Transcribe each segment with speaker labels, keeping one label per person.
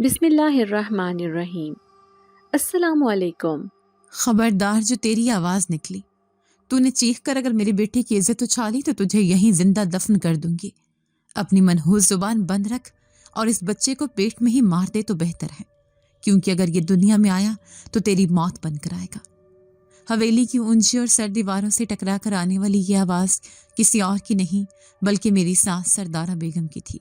Speaker 1: بسم اللہ الرحمن الرحیم۔ السلام علیکم۔
Speaker 2: خبردار جو تیری آواز نکلی، تو نے چیخ کر اگر میری بیٹی کی عزت اچھالی تو تجھے یہیں زندہ دفن کر دوں گی۔ اپنی منحوس زبان بند رکھ اور اس بچے کو پیٹ میں ہی مار دے تو بہتر ہے، کیونکہ اگر یہ دنیا میں آیا تو تیری موت بن کر آئے گا۔ حویلی کی اونچی اور سر دیواروں سے ٹکرا کر آنے والی یہ آواز کسی اور کی نہیں بلکہ میری ساس سردارہ بیگم کی تھی،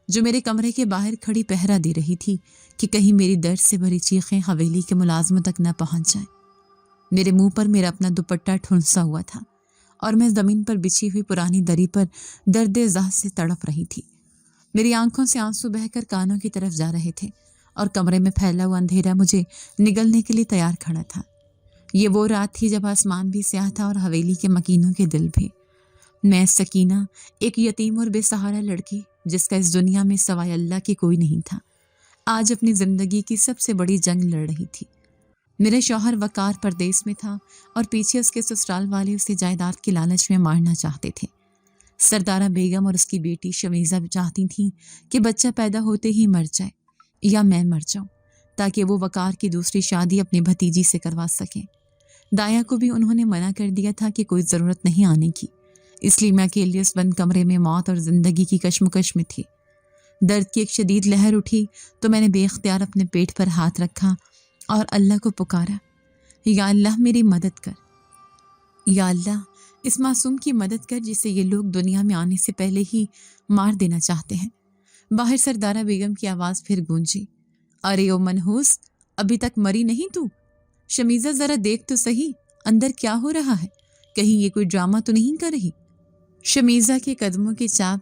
Speaker 2: جو میرے کمرے کے باہر کھڑی پہرا دے رہی تھی کہ کہیں میری درد سے بھری چیخیں حویلی کے ملازموں تک نہ پہنچ جائیں۔ میرے منہ پر میرا اپنا دوپٹہ ٹھنسا ہوا تھا اور میں زمین پر بچھی ہوئی پرانی دری پر درد زاہ سے تڑپ رہی تھی۔ میری آنکھوں سے آنسو بہہ کر کانوں کی طرف جا رہے تھے اور کمرے میں پھیلا ہوا اندھیرا مجھے نگلنے کے لیے تیار کھڑا تھا۔ یہ وہ رات تھی جب آسمان بھی سیاہ تھا اور حویلی کے مکینوں کے دل بھی۔ میں سکینہ، ایک یتیم اور بے سہارا لڑکی جس کا اس دنیا میں سوائے اللہ کے کوئی نہیں تھا، آج اپنی زندگی کی سب سے بڑی جنگ لڑ رہی تھی۔ میرے شوہر وقار پردیس میں تھا اور پیچھے اس کے سسرال والے اسے جائیداد کے لالچ میں مارنا چاہتے تھے۔ سردارہ بیگم اور اس کی بیٹی شمیزہ چاہتی تھیں کہ بچہ پیدا ہوتے ہی مر جائے یا میں مر جاؤں، تاکہ وہ وقار کی دوسری شادی اپنی بھتیجی سے کروا سکیں۔ دایا کو بھی انہوں نے منع کر دیا تھا کہ کوئی ضرورت نہیں آنے کی، اس لیے میں اکیلے اس بند کمرے میں موت اور زندگی کی کشمکش میں تھی۔ درد کی ایک شدید لہر اٹھی تو میں نے بے اختیار اپنے پیٹ پر ہاتھ رکھا اور اللہ کو پکارا، یا اللہ میری مدد کر، یا اللہ اس معصوم کی مدد کر جسے یہ لوگ دنیا میں آنے سے پہلے ہی مار دینا چاہتے ہیں۔ باہر سردارہ بیگم کی آواز پھر گونجی، ارے او منحوس، ابھی تک مری نہیں تو؟ شمیزہ ذرا دیکھ تو صحیح اندر کیا ہو رہا ہے، کہیں یہ کوئی ڈرامہ تو نہیں کر رہی؟ شمیزہ کے قدموں کی چاپ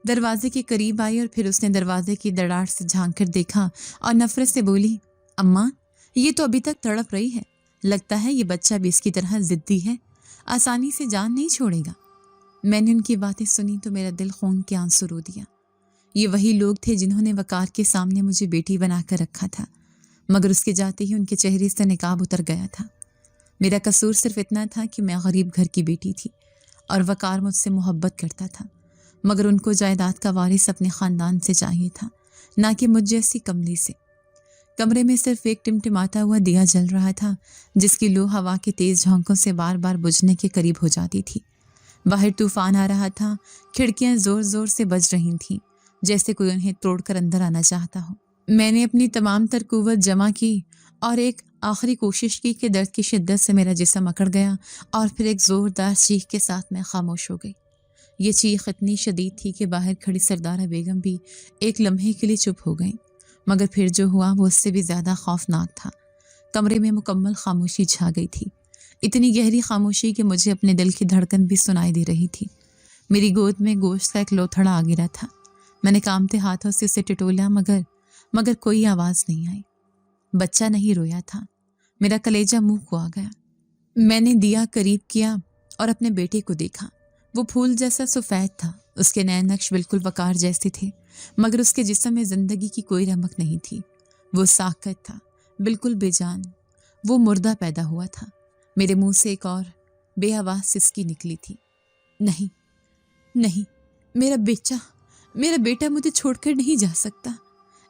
Speaker 2: دروازے کے قریب آئی اور پھر اس نے دروازے کی دراڑ سے جھانک کر دیکھا اور نفرت سے بولی، اماں یہ تو ابھی تک تڑپ رہی ہے، لگتا ہے یہ بچہ بھی اس کی طرح ضدی ہے، آسانی سے جان نہیں چھوڑے گا۔ میں نے ان کی باتیں سنی تو میرا دل خون کے آنسو رو دیا۔ یہ وہی لوگ تھے جنہوں نے وقار کے سامنے مجھے بیٹی بنا کر رکھا تھا، مگر اس کے جاتے ہی ان کے چہرے سے نقاب اتر گیا تھا۔ میرا قصور صرف اتنا تھا کہ میں غریب گھر کی بیٹی تھی اور وقار مجھ سے محبت کرتا تھا، مگر ان کو جائیداد کا وارث اپنے خاندان سے چاہیے تھا، نہ کہ مجھ جیسی کملی سے۔ کمرے میں صرف ایک ٹمٹماتا ہوا دیا جل رہا تھا جس کی لو ہوا کے تیز جھونکوں سے بار بار بجھنے کے قریب ہو جاتی تھی۔ باہر طوفان آ رہا تھا، کھڑکیاں زور زور سے بج رہی تھیں جیسے کوئی انہیں توڑ کر اندر آنا چاہتا ہو۔ میں نے اپنی تمام تر قوت جمع کی اور ایک آخری کوشش کی کہ درد کی شدت سے میرا جسم اکڑ گیا اور پھر ایک زوردار چیخ کے ساتھ میں خاموش ہو گئی۔ یہ چیخ اتنی شدید تھی کہ باہر کھڑی سردارہ بیگم بھی ایک لمحے کے لیے چپ ہو گئیں، مگر پھر جو ہوا وہ اس سے بھی زیادہ خوفناک تھا۔ کمرے میں مکمل خاموشی چھا گئی تھی، اتنی گہری خاموشی کہ مجھے اپنے دل کی دھڑکن بھی سنائی دے رہی تھی۔ میری گود میں گوشت کا ایک لوتھڑا آ گرا تھا۔ میں نے کانپتے ہاتھوں سے اسے ٹٹولا مگر کوئی آواز نہیں آئی۔ بچہ نہیں رویا تھا۔ میرا کلیجہ منہ کو آ گیا۔ میں نے دیا قریب کیا اور اپنے بیٹے کو دیکھا۔ وہ پھول جیسا سفید تھا، اس کے نئے نقش بالکل وقار جیسے تھے، مگر اس کے جسم میں زندگی کی کوئی رمق نہیں تھی۔ وہ ساکت تھا، بالکل بے جان، وہ مردہ پیدا ہوا تھا۔ میرے منہ سے ایک اور بے آواز سسکی نکلی تھی، نہیں نہیں، میرا بیٹا مجھے چھوڑ کر نہیں جا سکتا۔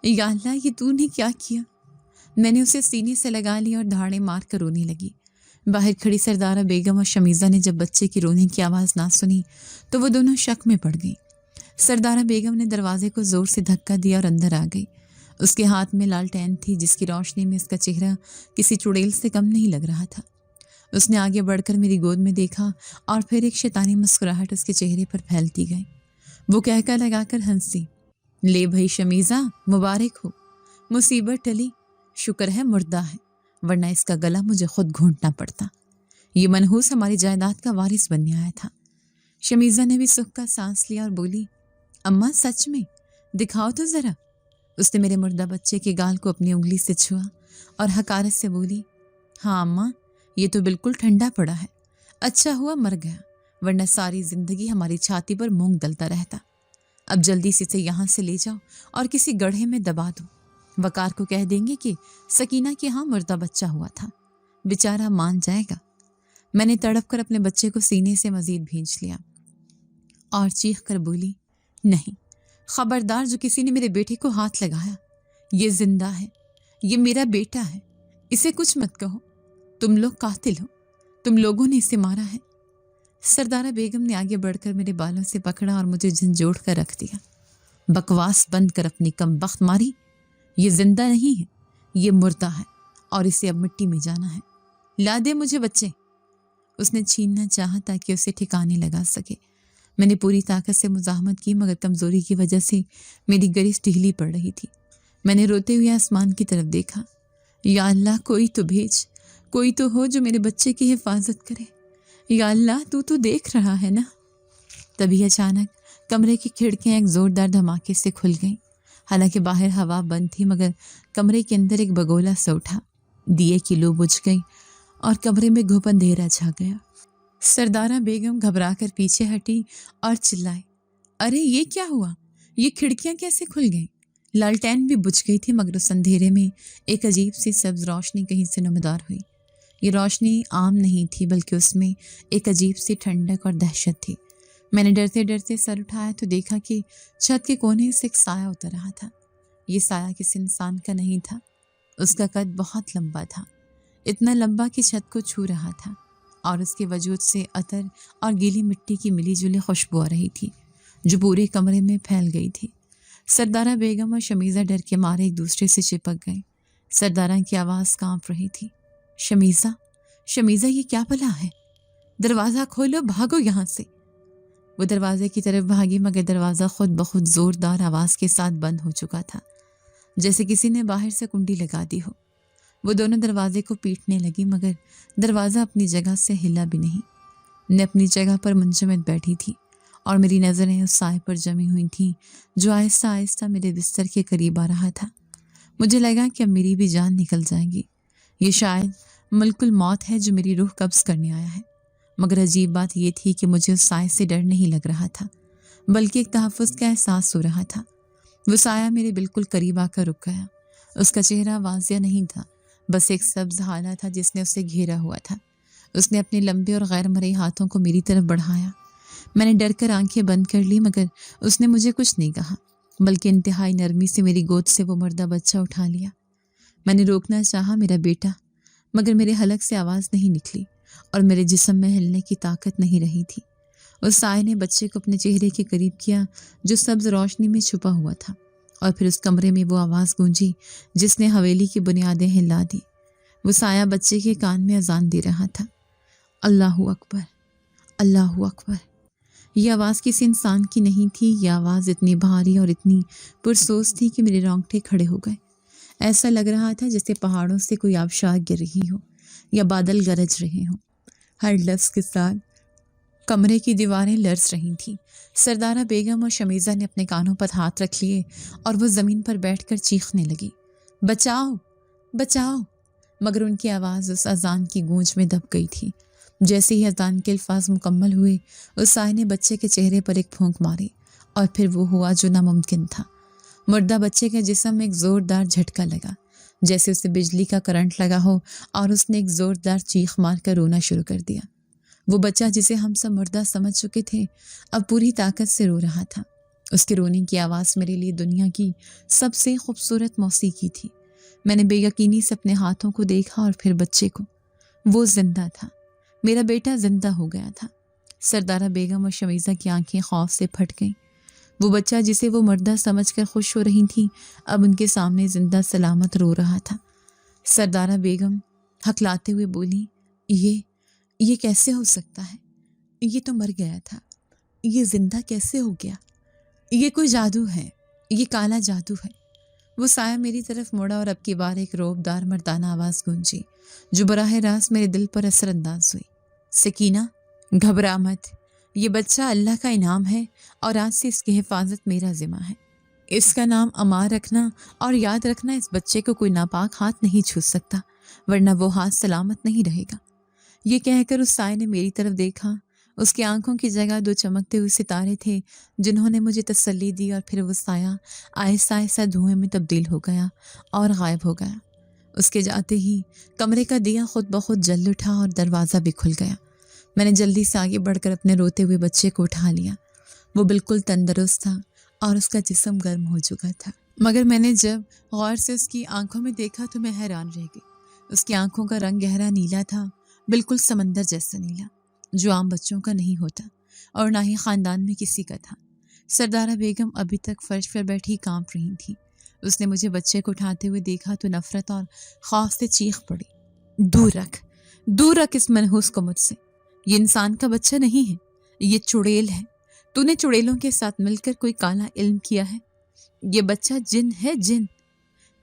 Speaker 2: یا اللہ یہ تو نے کیا کیا؟ میں نے اسے سینے سے لگا لیا اور دھاڑے مار کر رونے لگی۔ باہر کھڑی سردارہ بیگم اور شمیزہ نے جب بچے کی رونے کی آواز نہ سنی تو وہ دونوں شک میں پڑ گئیں۔ سردارہ بیگم نے دروازے کو زور سے دھکا دیا اور اندر آ گئی۔ اس کے ہاتھ میں لالٹین تھی جس کی روشنی میں اس کا چہرہ کسی چڑیل سے کم نہیں لگ رہا تھا۔ اس نے آگے بڑھ کر میری گود میں دیکھا اور پھر ایک شیطانی مسکراہٹ اس کے چہرے پر پھیلتی گئی۔ وہ کہہ لگا کر ہنسی، لے بھائی شمیزہ، مبارک ہو، مصیبت ٹلی، شکر ہے مردہ ہے، ورنہ اس کا گلا مجھے خود گھونٹنا پڑتا۔ یہ منحوس ہماری جائیداد کا وارث بننے آیا تھا۔ شمیزہ نے بھی سکھ کا سانس لیا اور بولی، اماں سچ میں دکھاؤ تو ذرا۔ اس نے میرے مردہ بچے کے گال کو اپنی انگلی سے چھوا اور حقارت سے بولی، ہاں اماں یہ تو بالکل ٹھنڈا پڑا ہے، اچھا ہوا مر گیا، ورنہ ساری زندگی ہماری چھاتی پر مونگ دلتا رہتا۔ اب جلدی سے اسے یہاں سے لے جاؤ اور کسی گڑھے میں دبا دو۔ وقار کو کہہ دیں گے کہ سکینہ کے ہاں مردہ بچہ ہوا تھا، بیچارہ مان جائے گا۔ میں نے تڑپ کر اپنے بچے کو سینے سے مزید بھینچ لیا اور چیخ کر بولی، نہیں، خبردار جو کسی نے میرے بیٹے کو ہاتھ لگایا، یہ زندہ ہے، یہ میرا بیٹا ہے، اسے کچھ مت کہو، تم لوگ قاتل ہو، تم لوگوں نے اسے مارا ہے۔ سردارہ بیگم نے آگے بڑھ کر میرے بالوں سے پکڑا اور مجھے جھنجھوڑ کر رکھ دیا۔ بکواس بند کر اپنی کم بخت ماری، یہ زندہ نہیں ہے، یہ مردہ ہے اور اسے اب مٹی میں جانا ہے۔ لا دے مجھے بچے۔ اس نے چھیننا چاہا تاکہ اسے ٹھکانے لگا سکے۔ میں نے پوری طاقت سے مزاحمت کی مگر کمزوری کی وجہ سے میری گریز ڈھیلی پڑ رہی تھی۔ میں نے روتے ہوئے آسمان کی طرف دیکھا۔ یا اللہ کوئی تو بھیج، کوئی تو ہو جو میرے بچے کی حفاظت کرے۔ یا اللہ تو دیکھ رہا ہے نا۔ تبھی اچانک کمرے کی کھڑکیاں ایک زوردار دھماکے سے کھل گئیں۔ حالانکہ باہر ہوا بند تھی مگر کمرے کے اندر ایک بگولا سا اٹھا۔ دیے کی لو بجھ گئی اور کمرے میں گھپ اندھیرا چھا گیا۔ سردارہ بیگم گھبرا کر پیچھے ہٹی اور چلائے، ارے یہ کیا ہوا؟ یہ کھڑکیاں کیسے کھل گئیں؟ لالٹین بھی بجھ گئی تھی مگر اس اندھیرے میں ایک عجیب سی سبز روشنی کہیں سے نمودار ہوئی۔ یہ روشنی عام نہیں تھی بلکہ اس میں ایک عجیب سی ٹھنڈک اور دہشت تھی۔ میں نے ڈرتے ڈرتے سر اٹھایا تو دیکھا کہ چھت کے کونے سے ایک سایہ اتر رہا تھا۔ یہ سایہ کسی انسان کا نہیں تھا، اس کا قد بہت لمبا تھا، اتنا لمبا کہ چھت کو چھو رہا تھا اور اس کے وجود سے عطر اور گیلی مٹی کی ملی جلی خوشبو آ رہی تھی جو پورے کمرے میں پھیل گئی تھی۔ سردارہ بیگم اور شمیزہ ڈر کے مارے ایک دوسرے سے چپک گئے۔ سردارہ کی آواز کانپ رہی تھی، شمیزہ، شمیزہ یہ کیا بلا ہے؟ دروازہ کھولو، بھاگو یہاں سے۔ وہ دروازے کی طرف بھاگی مگر دروازہ خود بخود زوردار آواز کے ساتھ بند ہو چکا تھا، جیسے کسی نے باہر سے کنڈی لگا دی ہو۔ وہ دونوں دروازے کو پیٹنے لگی مگر دروازہ اپنی جگہ سے ہلا بھی نہیں۔ میں اپنی جگہ پر منجمد بیٹھی تھی اور میری نظریں اس سائے پر جمی ہوئی تھیں جو آہستہ آہستہ میرے بستر کے قریب آ رہا تھا۔ مجھے لگا کہ اب میری بھی جان نکل جائے گی۔ یہ شاید ملک الموت ہے جو میری روح قبض کرنے آیا ہے۔ مگر عجیب بات یہ تھی کہ مجھے اس سائے سے ڈر نہیں لگ رہا تھا بلکہ ایک تحفظ کا احساس ہو رہا تھا۔ وہ سایہ میرے بالکل قریب آ کر رک گیا۔ اس کا چہرہ واضح نہیں تھا، بس ایک سبز ہالہ تھا جس نے اسے گھیرا ہوا تھا۔ اس نے اپنے لمبے اور غیر مرئی ہاتھوں کو میری طرف بڑھایا۔ میں نے ڈر کر آنکھیں بند کر لی مگر اس نے مجھے کچھ نہیں کہا بلکہ انتہائی نرمی سے میری گود سے وہ مردہ بچہ اٹھا لیا۔ میں نے روکنا چاہا، میرا بیٹا، مگر میرے حلق سے آواز نہیں نکلی اور میرے جسم میں ہلنے کی طاقت نہیں رہی تھی۔ اس سائے نے بچے کو اپنے چہرے کے قریب کیا جو سبز روشنی میں چھپا ہوا تھا اور پھر اس کمرے میں وہ آواز گونجی جس نے حویلی کی بنیادیں ہلا دی۔ وہ سایہ بچے کے کان میں اذان دے رہا تھا، اللہ اکبر، اللہ اکبر۔ یہ آواز کسی انسان کی نہیں تھی، یہ آواز اتنی بھاری اور اتنی پرسوز تھی کہ میرے رونگٹے کھڑے ہو گئے۔ ایسا لگ رہا تھا جیسے پہاڑوں سے کوئی آبشار گر رہی ہو یا بادل گرج رہے ہوں۔ ہر لفظ کے ساتھ کمرے کی دیواریں لرز رہی تھیں۔ سردارہ بیگم اور شمیزہ نے اپنے کانوں پر ہاتھ رکھ لیے اور وہ زمین پر بیٹھ کر چیخنے لگی، بچاؤ، بچاؤ۔ مگر ان کی آواز اس اذان کی گونج میں دب گئی تھی۔ جیسے ہی اذان کے الفاظ مکمل ہوئے، اس سائے نے بچے کے چہرے پر ایک پھونک ماری اور پھر وہ ہوا جو ناممکن تھا۔ مردہ بچے کے جسم میں ایک زوردار جھٹکا لگا، جیسے اسے بجلی کا کرنٹ لگا ہو، اور اس نے ایک زوردار چیخ مار کر رونا شروع کر دیا۔ وہ بچہ جسے ہم سب مردہ سمجھ چکے تھے اب پوری طاقت سے رو رہا تھا۔ اس کے رونے کی آواز میرے لیے دنیا کی سب سے خوبصورت موسیقی تھی۔ میں نے بے یقینی سے اپنے ہاتھوں کو دیکھا اور پھر بچے کو۔ وہ زندہ تھا، میرا بیٹا زندہ ہو گیا تھا۔ سردارہ بیگم اور شمیزہ کی آنکھیں خوف سے پھٹ گئیں۔ وہ بچہ جسے وہ مردہ سمجھ کر خوش ہو رہی تھیں اب ان کے سامنے زندہ سلامت رو رہا تھا۔ سردارہ بیگم ہکلاتے ہوئے بولی، یہ کیسے ہو سکتا ہے؟ یہ تو مر گیا تھا، یہ زندہ کیسے ہو گیا؟ یہ کوئی جادو ہے، یہ کالا جادو ہے۔ وہ سایہ میری طرف مڑا اور اب کی بار ایک روبدار مردانہ آواز گونجی جو براہ راست میرے دل پر اثر انداز ہوئی، سکینہ، گھبرا مت، یہ بچہ اللہ کا انعام ہے اور آج سے اس کی حفاظت میرا ذمہ ہے۔ اس کا نام عمار رکھنا اور یاد رکھنا اس بچے کو کوئی ناپاک ہاتھ نہیں چھو سکتا ورنہ وہ ہاتھ سلامت نہیں رہے گا۔ یہ کہہ کر اس سائے نے میری طرف دیکھا۔ اس کی آنکھوں کی جگہ دو چمکتے ہوئے ستارے تھے جنہوں نے مجھے تسلی دی اور پھر وہ سایہ آہستہ آہستہ دھوئیں میں تبدیل ہو گیا اور غائب ہو گیا۔ اس کے جاتے ہی کمرے کا دیا خود بخود جل اٹھا اور دروازہ بھی کھل گیا۔ میں نے جلدی سے آگے بڑھ کر اپنے روتے ہوئے بچے کو اٹھا لیا۔ وہ بالکل تندرست تھا اور اس کا جسم گرم ہو چکا تھا۔ مگر میں نے جب غور سے اس کی آنکھوں میں دیکھا تو میں حیران رہ گئی۔ اس کی آنکھوں کا رنگ گہرا نیلا تھا، بالکل سمندر جیسا نیلا، جو عام بچوں کا نہیں ہوتا اور نہ ہی خاندان میں کسی کا تھا۔ سردارہ بیگم ابھی تک فرش پر بیٹھی کانپ رہی تھی۔ اس نے مجھے بچے کو اٹھاتے ہوئے دیکھا تو نفرت اور خوف سے چیخ پڑی، دور رکھ اس منحوس کو مجھ سے۔ یہ انسان کا بچہ نہیں ہے، یہ چڑیل ہے۔ تو نے چڑیلوں کے ساتھ مل کر کوئی کالا علم کیا ہے۔ یہ بچہ جن ہے، جن۔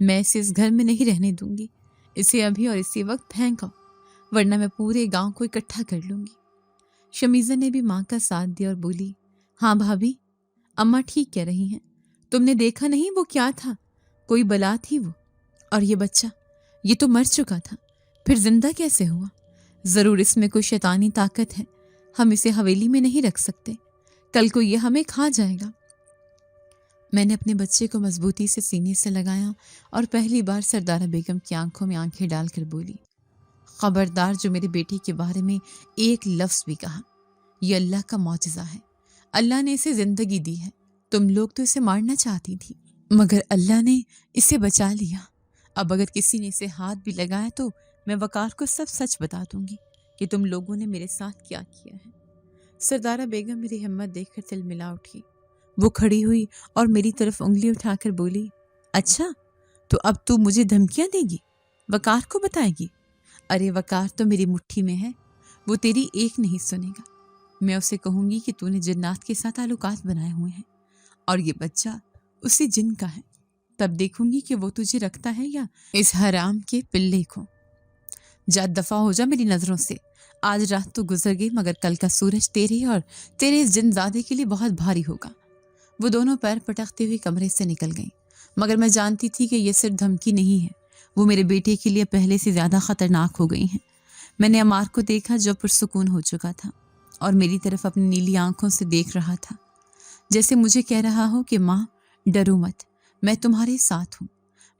Speaker 2: میں اسے اس گھر میں نہیں رہنے دوں گی۔ اسے ابھی اور اسی وقت پھینکو، ورنہ میں پورے گاؤں کو اکٹھا کر لوں گی۔ شمیزہ نے بھی ماں کا ساتھ دیا اور بولی، ہاں بھابھی، اماں ٹھیک کہہ رہی ہیں۔ تم نے دیکھا نہیں وہ کیا تھا؟ کوئی بلا تھی وہ۔ اور یہ بچہ، یہ تو مر چکا تھا، پھر زندہ کیسے ہوا؟ ضرور اس میں کوئی شیطانی طاقت ہے۔ ہم اسے حویلی میں نہیں رکھ سکتے، کل کو یہ ہمیں کھا جائے گا۔ میں نے اپنے بچے کو مضبوطی سے سینے سے لگایا اور پہلی بار سردارہ بیگم کی آنکھوں میں آنکھیں ڈال کر بولی، خبردار جو میرے بیٹے کے بارے میں ایک لفظ بھی کہا۔ یہ اللہ کا معجزہ ہے، اللہ نے اسے زندگی دی ہے۔ تم لوگ تو اسے مارنا چاہتی تھی، مگر اللہ نے اسے بچا لیا۔ اب اگر کسی نے اسے ہاتھ بھی لگایا تو میں وقار کو سب سچ بتا دوں گی کہ تم لوگوں نے میرے ساتھ کیا کیا ہے۔ سردارہ بیگم میری ہمت دیکھ کر تلملا اٹھی۔ وہ کھڑی ہوئی اور میری طرف انگلی اٹھا کر بولی، اچھا تو اب تو مجھے دھمکیاں دے گی، وقار کو بتائے گی؟ ارے وقار تو میری مٹھی میں ہے، وہ تیری ایک نہیں سنے گا۔ میں اسے کہوں گی کہ تو نے جنات کے ساتھ تعلقات بنائے ہوئے ہیں اور یہ بچہ اسی جن کا ہے۔ تب دیکھوں گی کہ وہ تجھے رکھتا ہے یا اس حرام کے پلے کو۔ جا دفع ہو جا میری نظروں سے۔ آج رات تو گزر گئی، مگر کل کا سورج تیرے اور تیرے اس جن زادے کے لیے بہت بھاری ہوگا۔ وہ دونوں پیر پٹکتے ہوئے کمرے سے نکل گئیں، مگر میں جانتی تھی کہ یہ صرف دھمکی نہیں ہے، وہ میرے بیٹے کے لیے پہلے سے زیادہ خطرناک ہو گئی ہیں۔ میں نے عمار کو دیکھا جو پرسکون ہو چکا تھا اور میری طرف اپنی نیلی آنکھوں سے دیکھ رہا تھا، جیسے مجھے کہہ رہا ہو کہ ماں ڈرو مت، میں تمہارے ساتھ ہوں۔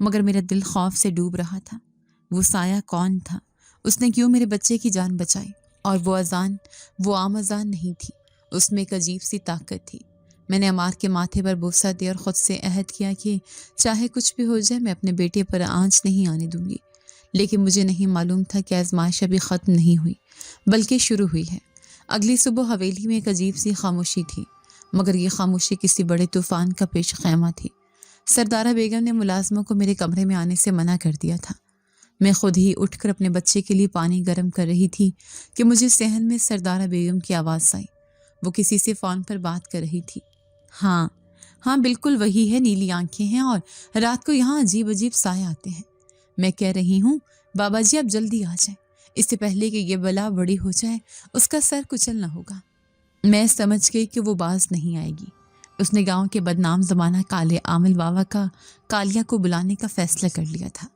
Speaker 2: مگر میرا دل خوف سے ڈوب رہا تھا۔ وہ سایہ کون تھا؟ اس نے کیوں میرے بچے کی جان بچائی؟ اور وہ اذان، وہ عام اذان نہیں تھی، اس میں ایک عجیب سی طاقت تھی۔ میں نے عمار کے ماتھے پر بوسہ دیا اور خود سے عہد کیا کہ چاہے کچھ بھی ہو جائے میں اپنے بیٹے پر آنچ نہیں آنے دوں گی۔ لیکن مجھے نہیں معلوم تھا کہ آزمائش ابھی ختم نہیں ہوئی بلکہ شروع ہوئی ہے۔ اگلی صبح حویلی میں ایک عجیب سی خاموشی تھی، مگر یہ خاموشی کسی بڑے طوفان کا پیش خیمہ تھی۔ سردارہ بیگم نے ملازموں کو میرے کمرے میں آنے سے منع کر دیا تھا۔ میں خود ہی اٹھ کر اپنے بچے کے لیے پانی گرم کر رہی تھی کہ مجھے صحن میں سردارہ بیگم کی آواز آئی۔ وہ کسی سے فون پر بات کر رہی تھی۔ ہاں بالکل وہی ہے، نیلی آنکھیں ہیں اور رات کو یہاں عجیب عجیب سائے آتے ہیں۔ میں کہہ رہی ہوں بابا جی آپ جلدی آ جائیں، اس سے پہلے کہ یہ بلا بڑی ہو جائے اس کا سر کچلنا ہوگا۔ میں سمجھ گئی کہ وہ باز نہیں آئے گی۔ اس نے گاؤں کے بدنام زمانہ کالے عامل بابا کا کالیا کو بلانے کا فیصلہ کر لیا تھا۔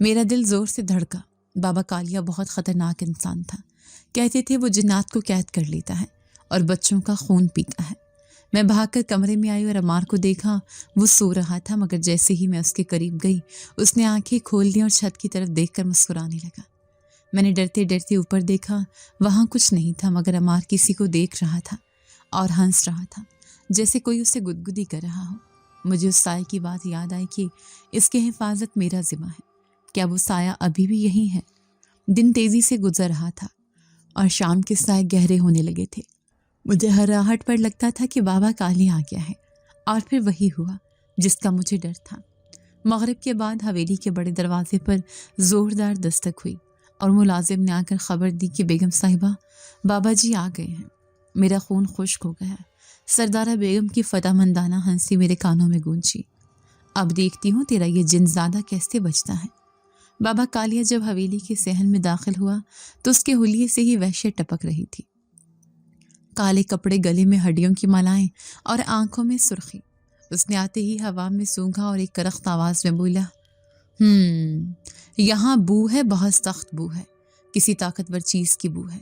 Speaker 2: میرا دل زور سے دھڑکا۔ بابا کالیا بہت خطرناک انسان تھا، کہتے تھے وہ جنات کو قید کر لیتا ہے اور بچوں کا خون پیتا ہے۔ میں بھاگ کر کمرے میں آئی اور عمار کو دیکھا، وہ سو رہا تھا، مگر جیسے ہی میں اس کے قریب گئی اس نے آنکھیں کھول لی اور چھت کی طرف دیکھ کر مسکرانے لگا۔ میں نے ڈرتے ڈرتے اوپر دیکھا، وہاں کچھ نہیں تھا، مگر عمار کسی کو دیکھ رہا تھا اور ہنس رہا تھا، جیسے کوئی اسے گدگدی کر رہا ہو۔ مجھے اس سائے کی بات یاد آئی کہ اس کی حفاظت میرا ذمہ ہے۔ کیا وہ سایہ ابھی بھی یہی ہے؟ دن تیزی سے گزر رہا تھا اور شام کے سائے گہرے ہونے لگے تھے۔ مجھے ہر راہٹ پر لگتا تھا کہ بابا کالی آ گیا ہے، اور پھر وہی ہوا جس کا مجھے ڈر تھا۔ مغرب کے بعد حویلی کے بڑے دروازے پر زوردار دستک ہوئی اور ملازم نے آ کر خبر دی کہ بیگم صاحبہ بابا جی آ گئے ہیں۔ میرا خون خشک ہو گیا۔ سردارہ بیگم کی فتح مندانہ ہنسی میرے کانوں میں گونجی۔ اب دیکھتی ہوں تیرا یہ جن زادہ کیسے بچتا ہے۔ بابا کالیا جب حویلی کے صحن میں داخل ہوا تو اس کے حلیے سے ہی وحشت ٹپک رہی تھی۔ کالے کپڑے، گلے میں ہڈیوں کی مالائیں اور آنکھوں میں سرخی۔ اس نے آتے ہی ہوا میں سونگھا اور ایک کرخت آواز میں بولا، یہاں بو ہے، بہت سخت بو ہے، کسی طاقتور چیز کی بو ہے۔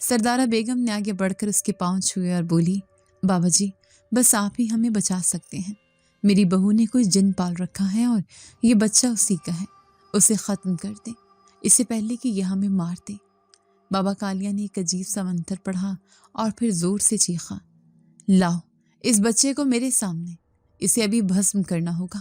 Speaker 2: سردارہ بیگم نے آگے بڑھ کر اس کے پاؤں چھوئے اور بولی، بابا جی بس آپ ہی ہمیں بچا سکتے ہیں۔ میری بہو نے کوئی جن پال رکھا ہے اور یہ بچہ اسی کا ہے، اسے ختم کر دیں اس سے پہلے کہ یہ ہمیں مار دے۔ بابا کالیا نے ایک عجیب سا منتر پڑھا اور پھر زور سے چیخا، لاؤ اس بچے کو میرے سامنے، اسے ابھی بھسم کرنا ہوگا۔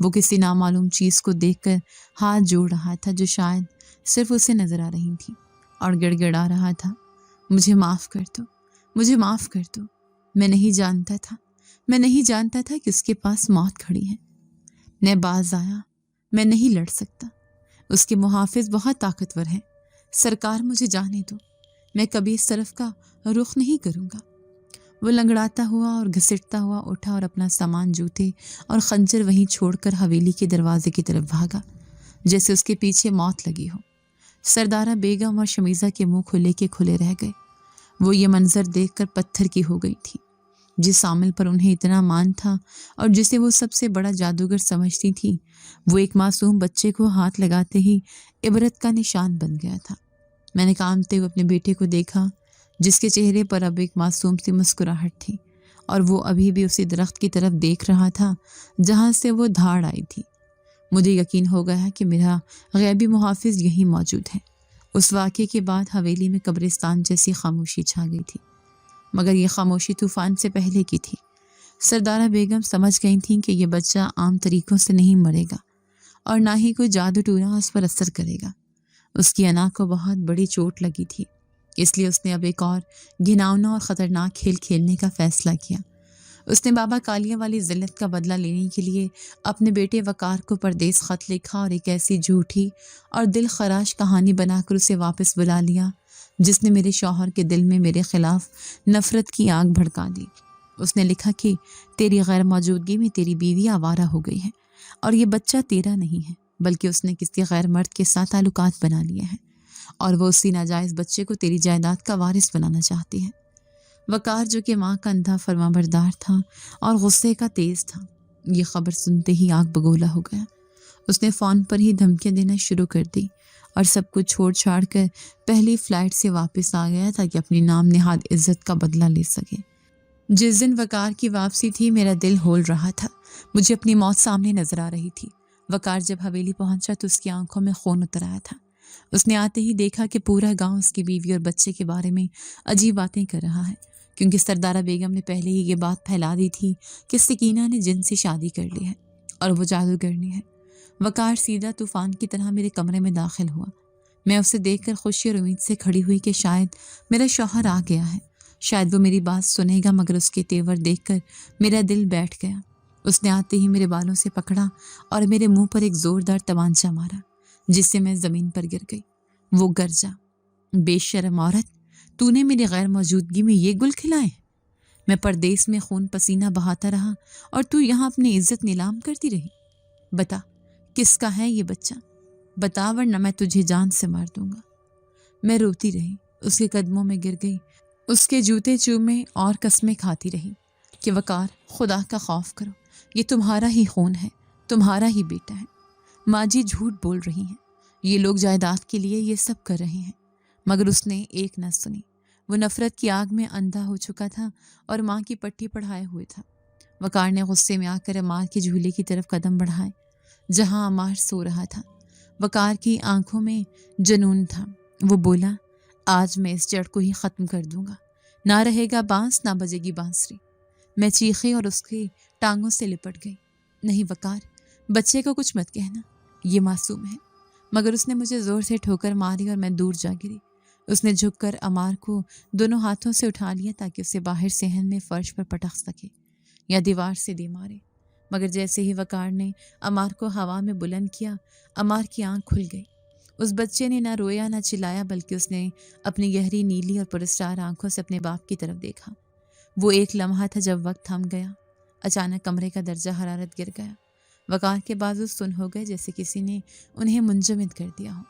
Speaker 2: وہ کسی نامعلوم چیز کو دیکھ کر ہاتھ جوڑ رہا تھا جو شاید صرف اسے نظر آ رہی تھی، اور گڑ گڑا رہا تھا، مجھے معاف کر دو، مجھے معاف کر دو۔ میں نہیں جانتا تھا کہ اس کے پاس موت کھڑی ہے۔ میں باز آیا، میں نہیں لڑ سکتا، اس کے محافظ بہت طاقتور ہیں، سرکار مجھے جانے دو، میں کبھی اس طرف کا رخ نہیں کروں گا۔ وہ لنگڑاتا ہوا اور گھسٹتا ہوا اٹھا اور اپنا سامان، جوتے اور خنجر وہیں چھوڑ کر حویلی کے دروازے کی طرف بھاگا، جیسے اس کے پیچھے موت لگی ہو۔ سردارہ بیگم اور شمیزہ کے منہ کھلے کے کھلے رہ گئے۔ وہ یہ منظر دیکھ کر پتھر کی ہو گئی تھی۔ جس عامل پر انہیں اتنا مان تھا اور جسے وہ سب سے بڑا جادوگر سمجھتی تھی، وہ ایک معصوم بچے کو ہاتھ لگاتے ہی عبرت کا نشان بن گیا تھا۔ میں نے کانپتے ہوئے اپنے بیٹے کو دیکھا، جس کے چہرے پر اب ایک معصوم سی مسکراہٹ تھی، اور وہ ابھی بھی اسی درخت کی طرف دیکھ رہا تھا جہاں سے وہ دھاڑ آئی تھی۔ مجھے یقین ہو گیا کہ میرا غیبی محافظ یہیں موجود ہے۔ اس واقعے کے بعد حویلی میں قبرستان جیسی خاموشی چھا گئی تھی، مگر یہ خاموشی طوفان سے پہلے کی تھی۔ سردارہ بیگم سمجھ گئی تھیں کہ یہ بچہ عام طریقوں سے نہیں مرے گا، اور نہ ہی کوئی جادو ٹونا اس پر اثر کرے گا۔ اس کی انا کو بہت بڑی چوٹ لگی تھی، اس لیے اس نے اب ایک اور گھناؤنا اور خطرناک کھیل کھیلنے کا فیصلہ کیا۔ اس نے بابا کالیہ والی ذلت کا بدلہ لینے کے لیے اپنے بیٹے وقار کو پردیس خط لکھا اور ایک ایسی جھوٹی اور دل خراش کہانی بنا کر اسے واپس بلا لیا جس نے میرے شوہر کے دل میں میرے خلاف نفرت کی آگ بھڑکا دی۔ اس نے لکھا کہ تیری غیر موجودگی میں تیری بیوی آوارہ ہو گئی ہے، اور یہ بچہ تیرا نہیں ہے بلکہ اس نے کسی غیر مرد کے ساتھ تعلقات بنا لیے ہیں، اور وہ اسی ناجائز بچے کو تیری جائیداد کا وارث بنانا چاہتی ہے۔ وقار، جو کہ ماں کا اندھا فرما بردار تھا اور غصے کا تیز تھا، یہ خبر سنتے ہی آگ بگولا ہو گیا۔ اس نے فون پر ہی دھمکیاں دینا شروع کر دی اور سب کچھ چھوڑ چھاڑ کر پہلی فلائٹ سے واپس آ گیا تاکہ اپنی نام نہاد عزت کا بدلہ لے سکے۔ جس دن وقار کی واپسی تھی، میرا دل ہول رہا تھا، مجھے اپنی موت سامنے نظر آ رہی تھی۔ وقار جب حویلی پہنچا تو اس کی آنکھوں میں خون اتر آیا تھا۔ اس نے آتے ہی دیکھا کہ پورا گاؤں اس کی بیوی اور بچے کے بارے میں عجیب باتیں کر رہا ہے، کیونکہ سردارہ بیگم نے پہلے ہی یہ بات پھیلا دی تھی کہ سکینہ نے جن سے شادی کر لی ہے اور وہ جادوگرنی ہے۔ وقار سیدھا طوفان کی طرح میرے کمرے میں داخل ہوا۔ میں اسے دیکھ کر خوشی اور امید سے کھڑی ہوئی کہ شاید میرا شوہر آ گیا ہے، شاید وہ میری بات سنے گا، مگر اس کے تیور دیکھ کر میرا دل بیٹھ گیا۔ اس نے آتے ہی میرے بالوں سے پکڑا اور میرے منہ پر ایک زوردار تمانچہ مارا، جس سے میں زمین پر گر گئی۔ وہ گرجا، بے شرم عورت، تو نے میری غیر موجودگی میں یہ گل کھلائے؟ میں پردیس میں خون پسینہ بہاتا رہا اور تو یہاں اپنی عزت نیلام کرتی رہی۔ بتا، کس کا ہے یہ بچہ؟ بتا، ورنہ میں تجھے جان سے مار دوں گا۔ میں روتی رہی، اس کے قدموں میں گر گئی، اس کے جوتے چومے اور قسمیں کھاتی رہی کہ وقار، خدا کا خوف کرو، یہ تمہارا ہی خون ہے، تمہارا ہی بیٹا ہے۔ ماں جی جھوٹ بول رہی ہیں، یہ لوگ جائیداد کے لیے یہ سب کر رہے ہیں۔ مگر اس نے ایک نہ سنی۔ وہ نفرت کی آگ میں اندھا ہو چکا تھا اور ماں کی پٹی پڑھائے ہوئے تھا۔ وقار نے غصے میں آ کر عمار کے جھولے کی طرف قدم بڑھائے جہاں عمار سو رہا تھا۔ وقار کی آنکھوں میں جنون تھا۔ وہ بولا، آج میں اس جڑ کو ہی ختم کر دوں گا، نہ رہے گا بانس، نہ بجے گی بانسری۔ میں چیخی اور اس کی ٹانگوں سے لپٹ گئی۔ نہیں وقار، بچے کو کچھ مت کہنا، یہ معصوم ہے۔ مگر اس نے مجھے زور سے ٹھوکر ماری اور میں دور جا گری۔ اس نے جھک کر عمار کو دونوں ہاتھوں سے اٹھا لیا تاکہ اسے باہر صحن میں فرش پر پٹک سکے یا دیوار سے دے مارے۔ مگر جیسے ہی وقار نے عمار کو ہوا میں بلند کیا، عمار کی آنکھ کھل گئی۔ اس بچے نے نہ رویا نہ چلایا، بلکہ اس نے اپنی گہری نیلی اور پرسرار آنکھوں سے اپنے باپ کی طرف دیکھا۔ وہ ایک لمحہ تھا جب وقت تھم گیا۔ اچانک کمرے کا درجہ حرارت گر گیا۔ وقار کے بازو سن ہو گئے جیسے کسی نے انہیں منجمد کر دیا ہو۔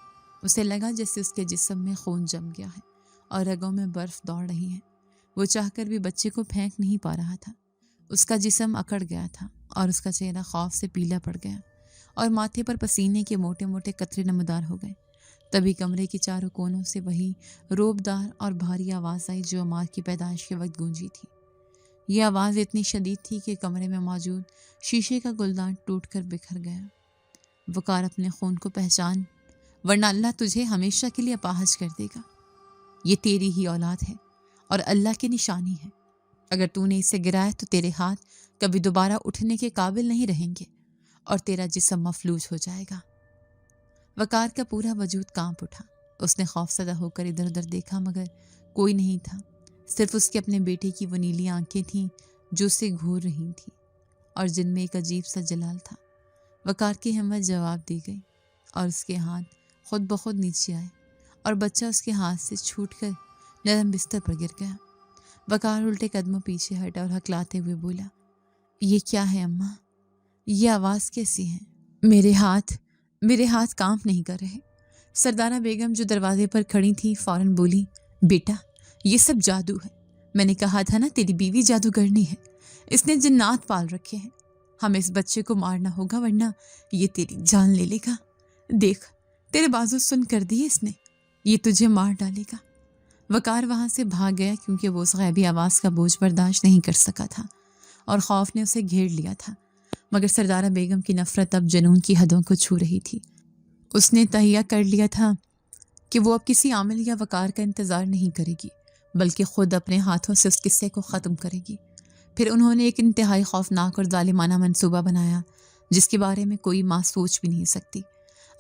Speaker 2: اسے لگا جیسے اس کے جسم میں خون جم گیا ہے اور رگوں میں برف دوڑ رہی ہے۔ وہ چاہ کر بھی بچے کو پھینک نہیں پا رہا تھا۔ اس کا جسم اکڑ گیا تھا اور اس کا چہرہ خوف سے پیلا پڑ گیا اور ماتھے پر پسینے کے موٹے موٹے قطرے نمودار ہو گئے۔ تبھی کمرے کے چاروں کونوں سے وہی روبدار اور بھاری آواز آئی جو عمار کی پیدائش کے وقت گونجی تھی۔ یہ آواز اتنی شدید تھی کہ کمرے میں موجود شیشے کا گلدان ٹوٹ کر بکھر گیا۔ وقار، اپنے خون کو پہچان، ورنہ اللہ تجھے ہمیشہ کے لیے اپاہج کر دے گا۔ یہ تیری ہی اولاد ہے اور اللہ کی نشانی ہے۔ اگر تو نے اسے گرایا تو تیرے ہاتھ کبھی دوبارہ اٹھنے کے قابل نہیں رہیں گے اور تیرا جسم مفلوج ہو جائے گا۔ وقار کا پورا وجود کانپ اٹھا۔ اس نے خوفزدہ ہو کر ادھر ادھر دیکھا مگر کوئی نہیں تھا، صرف اس کے اپنے بیٹے کی وہ نیلی آنکھیں تھیں جو اسے گھور رہی تھیں اور جن میں ایک عجیب سا جلال تھا۔ وقار کی ہمت جواب دی گئی اور اس کے ہاتھ خود بخود نیچے آئے اور بچہ اس کے ہاتھ سے چھوٹ کر نرم بستر پر گر گیا۔ وقار الٹے قدموں پیچھے ہٹا اور ہکلاتے ہوئے بولا، یہ کیا ہے اماں؟ یہ آواز کیسی ہے؟ میرے ہاتھ کام نہیں کر رہے۔ سردارہ بیگم جو دروازے پر کھڑی تھی فوراً بولی، بیٹا یہ سب جادو ہے، میں نے کہا تھا نا تیری بیوی جادوگرنی ہے، اس نے جنات پال رکھے ہیں، ہمیں اس بچے کو مارنا ہوگا ورنہ یہ تیری جان لے لے گا۔ دیکھ تیرے بازو سن کر دیے اس نے، یہ تجھے مار ڈالے گا۔ وقار وہاں سے بھاگ گیا کیونکہ وہ اس غیبی آواز کا بوجھ برداشت نہیں کر سکا تھا اور خوف نے اسے گھیر لیا تھا، مگر سردارہ بیگم کی نفرت اب جنون کی حدوں کو چھو رہی تھی۔ اس نے تہیہ کر لیا تھا کہ وہ اب کسی عامل یا وقار کا انتظار نہیں کرے گی بلکہ خود اپنے ہاتھوں سے اس قصے کو ختم کرے گی۔ پھر انہوں نے ایک انتہائی خوفناک اور ظالمانہ منصوبہ بنایا جس کے بارے میں کوئی ماں سوچ بھی نہیں سکتی۔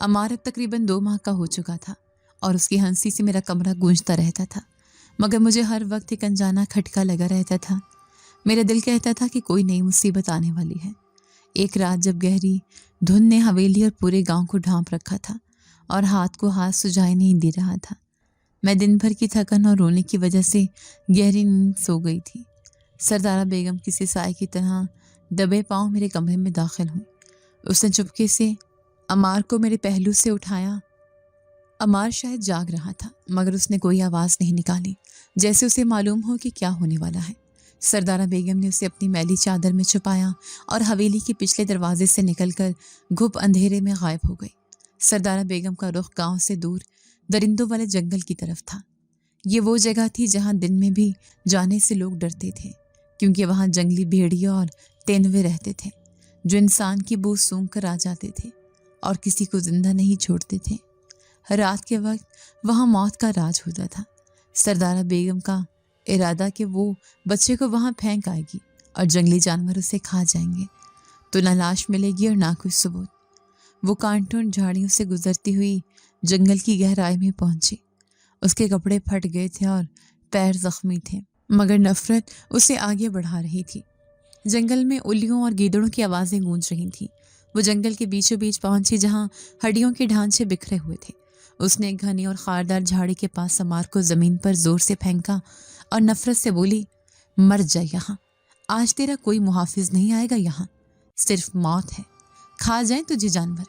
Speaker 2: عمار اب تقریباً 2 ماہ کا ہو چکا تھا اور اس کی ہنسی سے میرا کمرہ گونجتا رہتا تھا، مگر مجھے ہر وقت ایک انجانا کھٹکا لگا رہتا تھا۔ میرا دل کہتا تھا کہ کوئی نئی مصیبت آنے والی ہے۔ ایک رات جب گہری دھند نے حویلی اور پورے گاؤں کو ڈھانپ رکھا تھا اور ہاتھ کو ہاتھ سجائے نہیں دے رہا تھا، میں دن بھر کی تھکن اور رونے کی وجہ سے گہری نیند سو گئی تھی۔ سردارہ بیگم کسی سائے کی طرح دبے پاؤں میرے کمرے میں داخل ہوئی۔ اس نے چپکے سے عمار کو میرے پہلو سے اٹھایا۔ عمار شاید جاگ رہا تھا مگر اس نے کوئی آواز نہیں نکالی، جیسے اسے معلوم ہو کہ کیا ہونے والا ہے۔ سردارہ بیگم نے اسے اپنی میلی چادر میں چھپایا اور حویلی کے پچھلے دروازے سے نکل کر گھپ اندھیرے میں غائب ہو گئی۔ سردارہ بیگم کا رخ گاؤں سے دور درندوں والے جنگل کی طرف تھا۔ یہ وہ جگہ تھی جہاں دن میں بھی جانے سے لوگ ڈرتے تھے کیونکہ وہاں جنگلی بھیڑیے اور تیندوے رہتے تھے جو انسان کی بو سونگھ کر آ جاتے تھے اور کسی کو زندہ نہیں چھوڑتے تھے۔ رات کے وقت وہاں موت کا راج ہوتا تھا۔ سردارہ بیگم کا ارادہ کہ وہ بچے کو وہاں پھینک آئے گی اور جنگلی جانور اسے کھا جائیں گے تو نہ لاش ملے گی اور نہ کوئی ثبوت۔ وہ کانٹوں اور جھاڑیوں سے گزرتی ہوئی جنگل کی گہرائی میں پہنچی۔ اس کے کپڑے پھٹ گئے تھے اور پیر زخمی تھے مگر نفرت اسے آگے بڑھا رہی تھی۔ جنگل میں الیوں اور گیدڑوں کی آوازیں گونج رہی تھیں۔ وہ جنگل کے بیچوں بیچ پہنچی جہاں ہڈیوں کے ڈھانچے بکھرے ہوئے تھے۔ اس نے ایک گھنی اور خاردار جھاڑی کے پاس عمار کو زمین پر زور سے پھینکا اور نفرت سے بولی، مر جا یہاں، آج تیرا کوئی محافظ نہیں آئے گا، یہاں صرف موت ہے، کھا جائیں تجھے جانور۔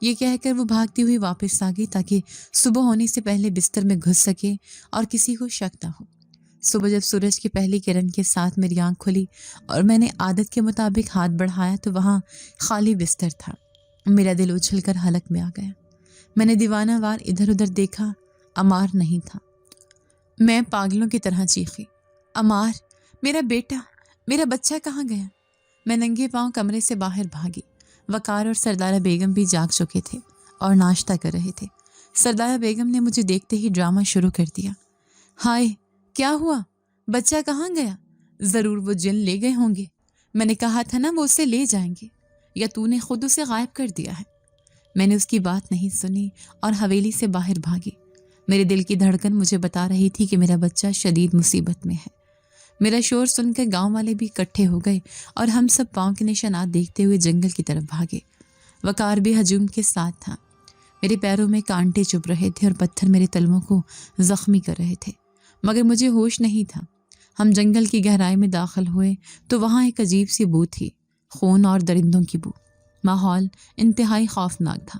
Speaker 2: یہ کہہ کر وہ بھاگتی ہوئی واپس آ گئی تاکہ صبح ہونے سے پہلے بستر میں گھس سکے اور کسی کو شک نہ ہو۔ صبح جب سورج کی پہلی کرن کے ساتھ میری آنکھ کھلی اور میں نے عادت کے مطابق ہاتھ بڑھایا تو وہاں خالی بستر تھا۔ میرا دل اچھل کر حلق میں آ گیا۔ میں نے دیوانہ وار ادھر ادھر دیکھا، عمار نہیں تھا۔ میں پاگلوں کی طرح چیخی، عمار، میرا بیٹا، میرا بچہ کہاں گیا؟ میں ننگے پاؤں کمرے سے باہر بھاگی۔ وقار اور سردارہ بیگم بھی جاگ چکے تھے اور ناشتہ کر رہے تھے۔ سردارہ بیگم نے مجھے دیکھتے ہی ڈرامہ شروع کر دیا۔ ہائے، کیا ہوا؟ بچہ کہاں گیا؟ ضرور وہ جن لے گئے ہوں گے، میں نے کہا تھا نا وہ اسے لے جائیں گے، یا تو نے خود اسے غائب کر دیا ہے؟ میں نے اس کی بات نہیں سنی اور حویلی سے باہر بھاگی۔ میرے دل کی دھڑکن مجھے بتا رہی تھی کہ میرا بچہ شدید مصیبت میں ہے۔ میرا شور سن کر گاؤں والے بھی اکٹھے ہو گئے اور ہم سب پاؤں کے نشانات دیکھتے ہوئے جنگل کی طرف بھاگے۔ وقار بھی ہجوم کے ساتھ تھا۔ میرے پیروں میں کانٹے چبھ رہے تھے اور پتھر میرے تلووں کو زخمی کر رہے تھے، مگر مجھے ہوش نہیں تھا۔ ہم جنگل کی گہرائی میں داخل ہوئے تو وہاں ایک عجیب سی بو تھی، خون اور درندوں کی بو۔ ماحول انتہائی خوفناک تھا،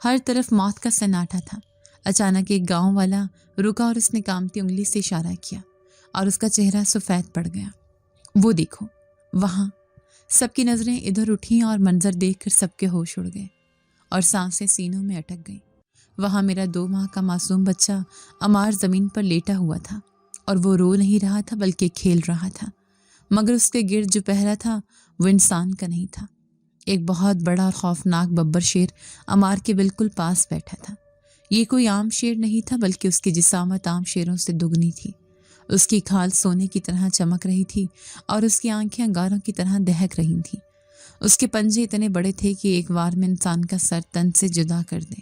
Speaker 2: ہر طرف موت کا سناٹا تھا۔ اچانک ایک گاؤں والا رکا اور اس نے کامتی انگلی سے اشارہ کیا اور اس کا چہرہ سفید پڑ گیا۔ وہ دیکھو وہاں۔ سب کی نظریں ادھر اٹھیں اور منظر دیکھ کر سب کے ہوش اڑ گئے اور سانسیں سینوں میں اٹک گئیں۔ وہاں میرا 2 ماہ کا معصوم بچہ عمار زمین پر لیٹا ہوا تھا اور وہ رو نہیں رہا تھا بلکہ کھیل رہا تھا، مگر اس کے گرد جو پہرا تھا وہ انسان کا نہیں تھا۔ ایک بہت بڑا اور خوفناک ببر شیر عمار کے بالکل پاس بیٹھا تھا۔ یہ کوئی عام شیر نہیں تھا بلکہ اس کی جسامت عام شیروں سے دگنی تھی۔ اس کی کھال سونے کی طرح چمک رہی تھی اور اس کی آنکھیں انگاروں کی طرح دہک رہی تھیں۔ اس کے پنجے اتنے بڑے تھے کہ ایک وار میں انسان کا سر تن سے جدا کر دیں۔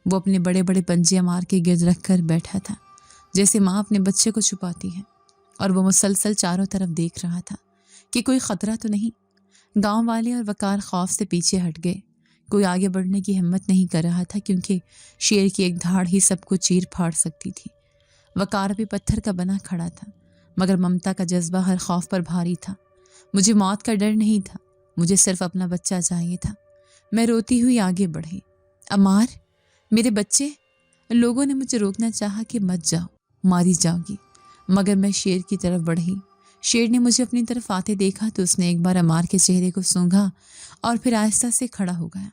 Speaker 2: وہ اپنے بڑے بڑے پنجے عمار کے گرد رکھ کر بیٹھا تھا، جیسے ماں اپنے بچے کو چھپاتی ہے، اور وہ مسلسل چاروں طرف دیکھ رہا تھا کہ کوئی خطرہ تو نہیں۔ گاؤں والے اور وقار خوف سے پیچھے ہٹ گئے۔ کوئی آگے بڑھنے کی ہمت نہیں کر رہا تھا، کیونکہ شیر کی ایک دھاڑ ہی سب کو چیر پھاڑ سکتی تھی۔ وقار بھی پتھر کا بنا کھڑا تھا، مگر ممتا کا جذبہ ہر خوف پر بھاری تھا۔ مجھے موت کا ڈر نہیں تھا، مجھے صرف اپنا بچہ چاہیے تھا۔ میں روتی ہوئی آگے بڑھی۔ عمار، میرے بچے! لوگوں نے مجھے روکنا چاہا کہ مت جاؤ، ماری جاؤ گی، مگر میں شیر کی طرف بڑھی۔ شیر نے مجھے اپنی طرف آتے دیکھا تو اس نے ایک بار عمار کے چہرے کو سونگھا اور پھر آہستہ سے کھڑا ہو گیا۔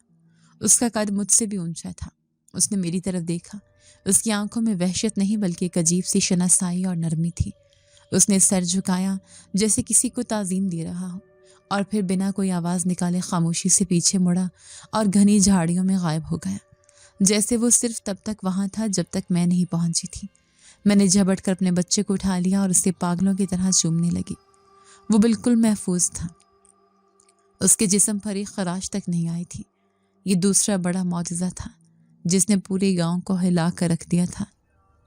Speaker 2: اس کا قد مجھ سے بھی اونچا تھا۔ اس نے میری طرف دیکھا۔ اس کی آنکھوں میں وحشت نہیں بلکہ ایک عجیب سی شناسائی اور نرمی تھی۔ اس نے سر جھکایا جیسے کسی کو تعظیم دے رہا ہو، اور پھر بنا کوئی آواز نکالے خاموشی سے پیچھے مڑا اور گھنی جھاڑیوں میں غائب ہو گیا، جیسے وہ صرف تب تک وہاں تھا جب تک میں نہیں پہنچی تھی۔ میں نے جھپٹ کر اپنے بچے کو اٹھا لیا اور اسے پاگلوں کی طرح چومنے لگی۔ وہ بالکل محفوظ تھا، اس کے جسم پر ایک خراش تک نہیں آئی تھی۔ یہ دوسرا بڑا معجزہ تھا جس نے پورے گاؤں کو ہلا کر رکھ دیا تھا۔